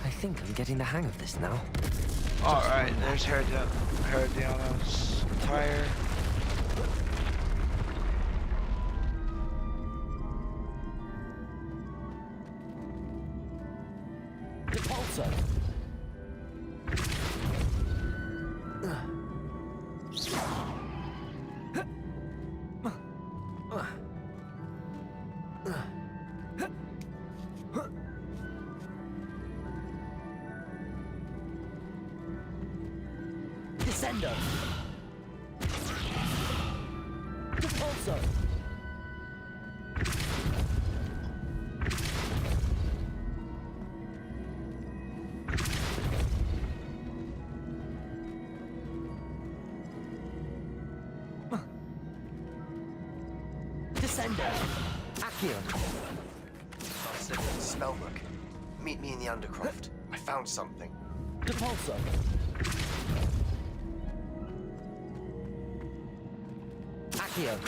I think I'm getting the hang of this now. Alright, there's Herodiano's tire. Depulso! Descendo! Depulso! Descendo! Accio! Spellbook. Meet me in the Undercroft. I found something. Depulso! Accio!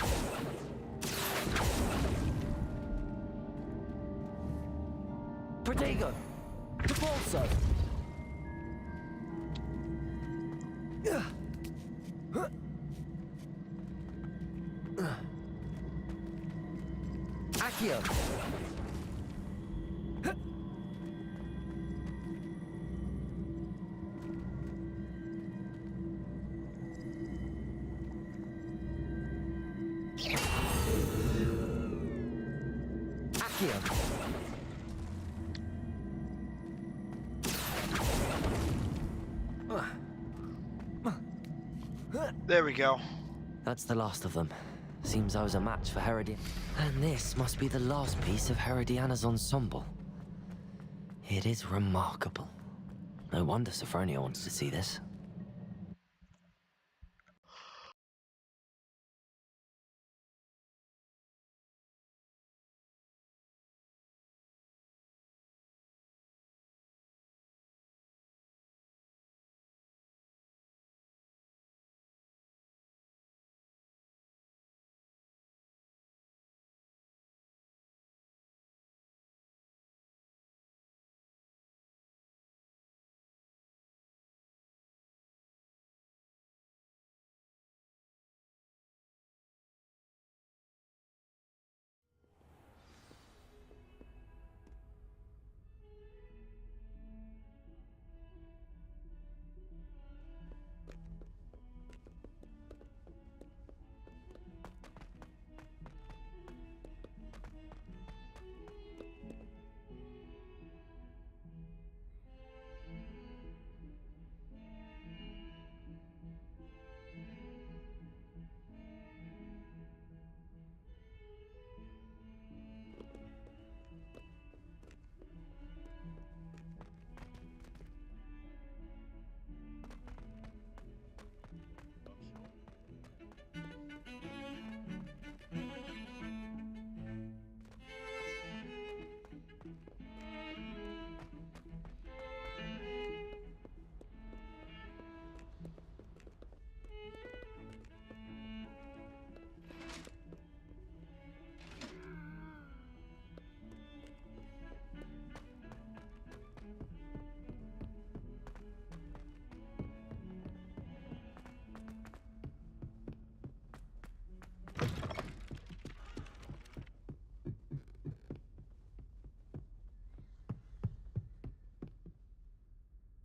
Protego! Depulso! Accio! Accio! There we go. That's the last of them. Seems I was a match for Herodian. And this must be the last piece of Herodiana's ensemble. It is remarkable. No wonder Sophronia wants to see this.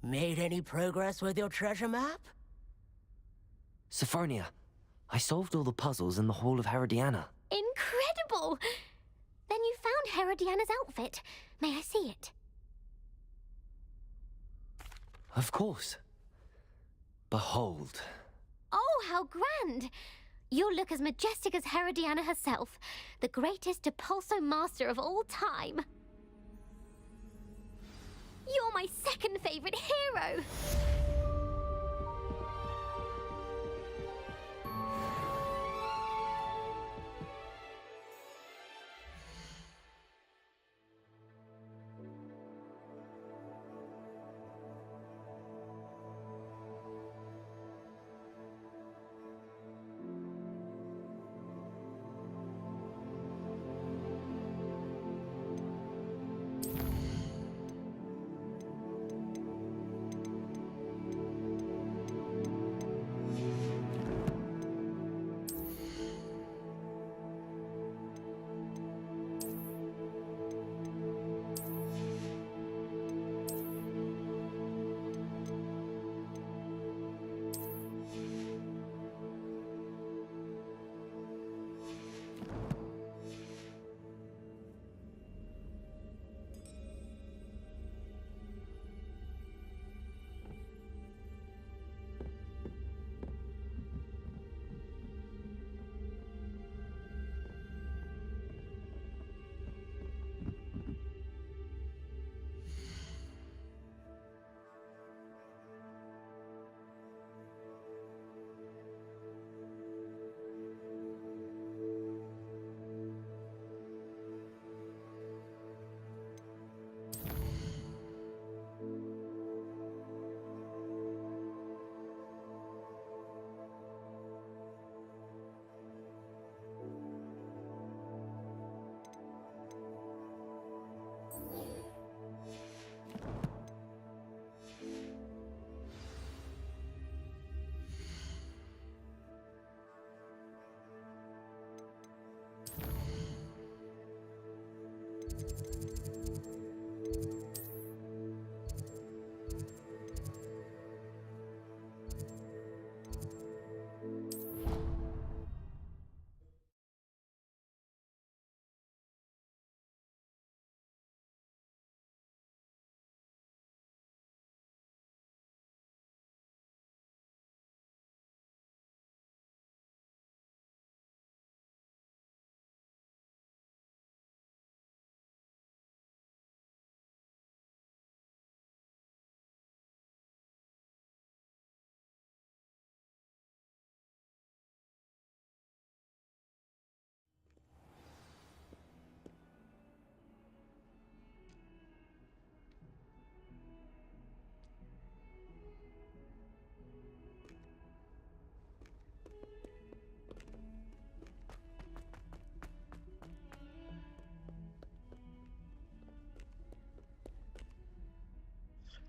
Made any progress with your treasure map? Sophronia, I solved all the puzzles in the Hall of Herodiana. Incredible! Then you found Herodiana's outfit. May I see it? Of course. Behold. Oh, how grand! You'll look as majestic as Herodiana herself, the greatest Depulso master of all time. You're my second favorite hero!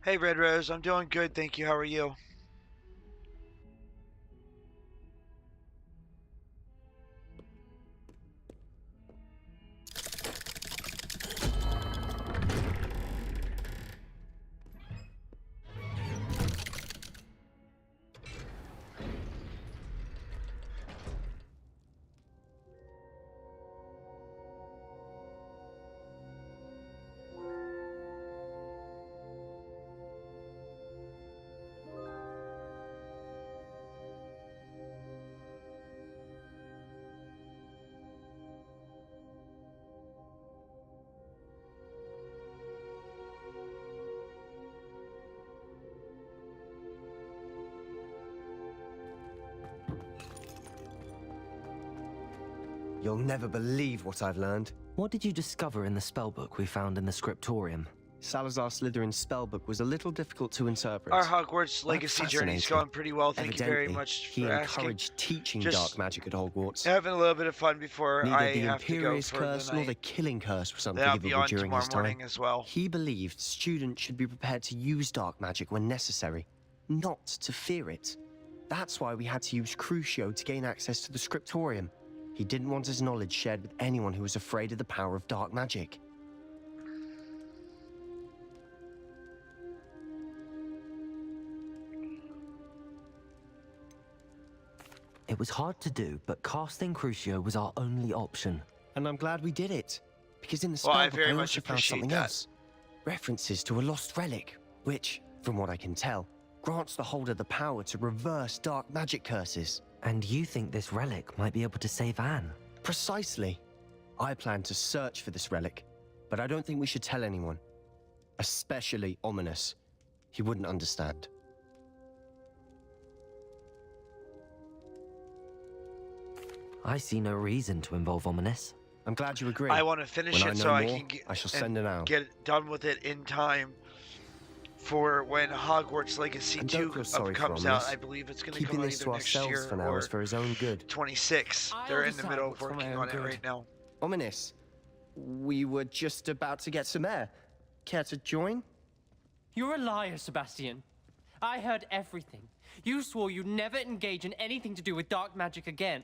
Hey, Red Rose. I'm doing good, thank you. How are you? You'll never believe what I've learned. What did you discover in the spellbook we found in the scriptorium? Salazar Slytherin's spellbook was a little difficult to interpret. Our Hogwarts legacy journey's going pretty well. Thank you very Evidently, much he for encouraged asking. teaching Just dark magic at Hogwarts. having a little bit of fun before Neither I the have to go Imperious for Curse the nor the night. Killing Curse was Then I'll be unforgivable on during tomorrow his time. morning as well. He believed students should be prepared to use dark magic when necessary, not to fear it. That's why we had to use Crucio to gain access to the scriptorium. He didn't want his knowledge shared with anyone who was afraid of the power of dark magic. It was hard to do, but casting Crucio was our only option. And I'm glad we did it. Because in the Well, I spellbook very I much also found appreciate something that. else. References to a lost relic, which, from what I can tell, grants the holder the power to reverse dark magic curses. And you think this relic might be able to save Anne? Precisely. I plan to search for this relic, but I don't think we should tell anyone. Especially Ominous. He wouldn't understand. I see no reason to involve Ominous. I'm glad you agree. I want to finish When it I so know I more, can I shall send it out. get it done with it in time for when Hogwarts Legacy And 2 don't feel sorry for comes out. Ominous. I believe it's going to Keeping come out this either to next ourselves year for now or is for his own good. 26. I'll They're in the decide middle of what's for my working own on it good. right now. Ominous, we were just about to get some air. Care to join? You're a liar, Sebastian. I heard everything. You swore you'd never engage in anything to do with dark magic again.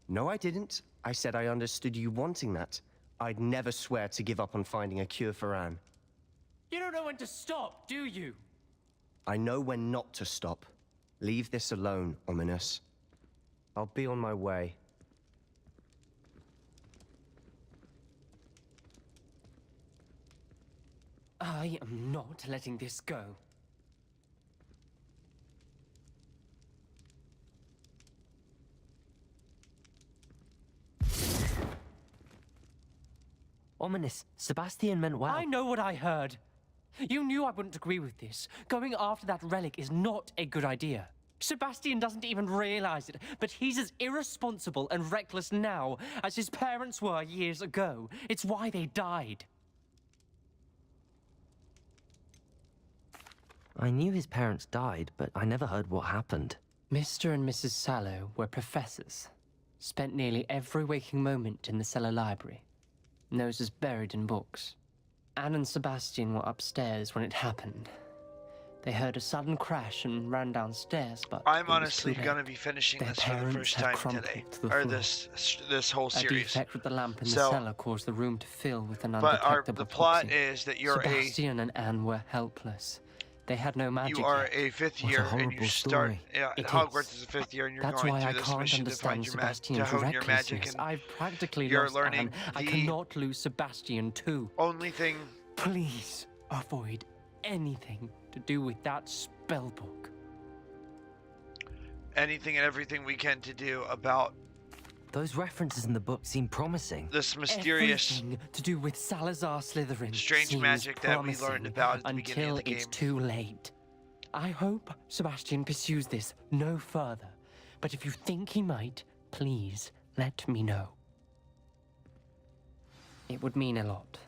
No, I didn't. I said I understood you wanting that. I'd never swear to give up on finding a cure for Anne. You don't know when to stop, do you? I know when not to stop. Leave this alone, Ominous. I'll be on my way. I am not letting this go. Ominous, Sebastian meant well. I know what I heard. You knew I wouldn't agree with this. Going after that relic is not a good idea. Sebastian doesn't even realize it, but he's as irresponsible and reckless now as his parents were years ago. It's why they died. I knew his parents died, but I never heard what happened. Mr. and Mrs. Sallow were professors. Spent nearly every waking moment in the cellar library. Noses buried in books. Anne and Sebastian were upstairs when it happened. They heard a sudden crash and ran downstairs, but I'm honestly going to be finishing Their this for the parents first had time crumpled today. to the Or floor. this whole A series. defect with the lamp in the So- cellar caused the room to fill with an But undetectable the plot toxin. is that you're Sebastian and Anne were helpless. They had no magic you are yet. a fifth What a year and you horrible start. story. Yeah, It Hogwarts is. is a fifth year and you're That's going why through I this can't mission to find understand your to Sebastian's hone your magic, recklessness. and I've practically you're lost learning Anne. I the cannot lose Sebastian too. only thing. Please avoid anything to do with that spellbook. Anything and everything we can to do about Those references in the book seem promising. this mysterious, Everything to do with Salazar Slytherin strange seems magic that we learned promising about at the beginning until of the it's game. too late. I hope Sebastian pursues this no further, but if you think he might, please let me know. It would mean a lot.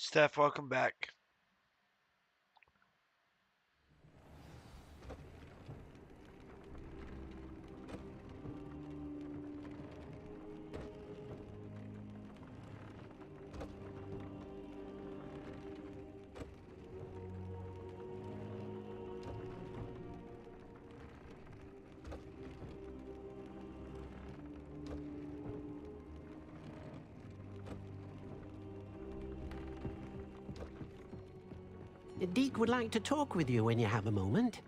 Steph, welcome back. Deke would like to talk with you when you have a moment.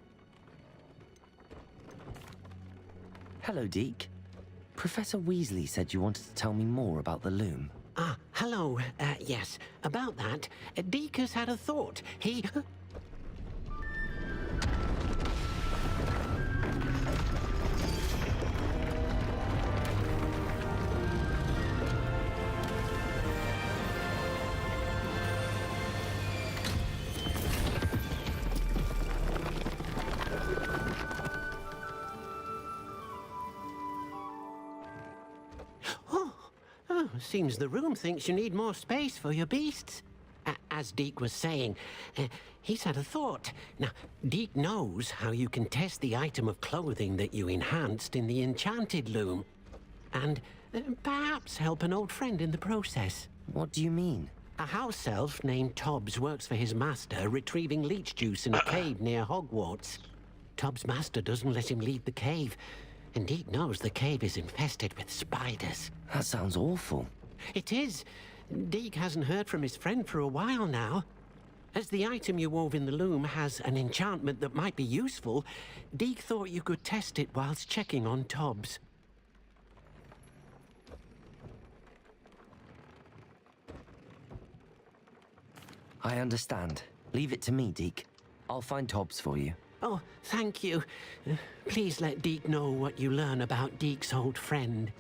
Hello, Deke. Professor Weasley said you wanted to tell me more about the loom. Ah, hello. Yes, about that. Deke has had a thought. He... Seems the room thinks you need more space for your beasts. As Deke was saying, he's had a thought. Now, Deke knows how you can test the item of clothing that you enhanced in the enchanted loom. And perhaps help an old friend in the process. What do you mean? A house elf named Tobbs works for his master, retrieving leech juice in a cave near Hogwarts. Tobbs' master doesn't let him leave the cave, and Deke knows the cave is infested with spiders. That sounds awful. It is. Deke hasn't heard from his friend for a while now. As the item you wove in the loom has an enchantment that might be useful, Deke thought you could test it whilst checking on Tobbs. I understand. Leave it to me, Deke. I'll find Tobbs for you. Oh, thank you. Please let Deke know what you learn about Deke's old friend.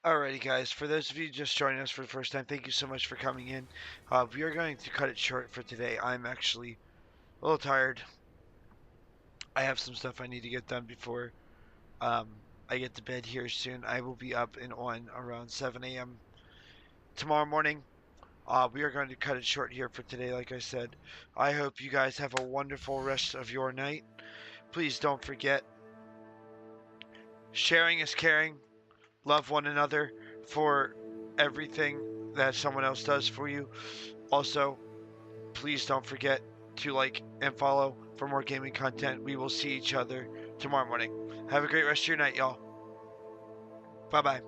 Alrighty, guys. For those of you just joining us for the first time, thank you so much for coming in. We are going to cut it short for today. I'm actually a little tired. I have some stuff I need to get done before I get to bed here soon. I will be up and on around 7 a.m. tomorrow morning. We are going to cut it short here for today, like I said. I hope you guys have a wonderful rest of your night. Please don't forget, sharing is caring. Love one another for everything that someone else does for you. Also, please don't forget to like and follow for more gaming content. We will see each other tomorrow morning. Have a great rest of your night, y'all. Bye-bye.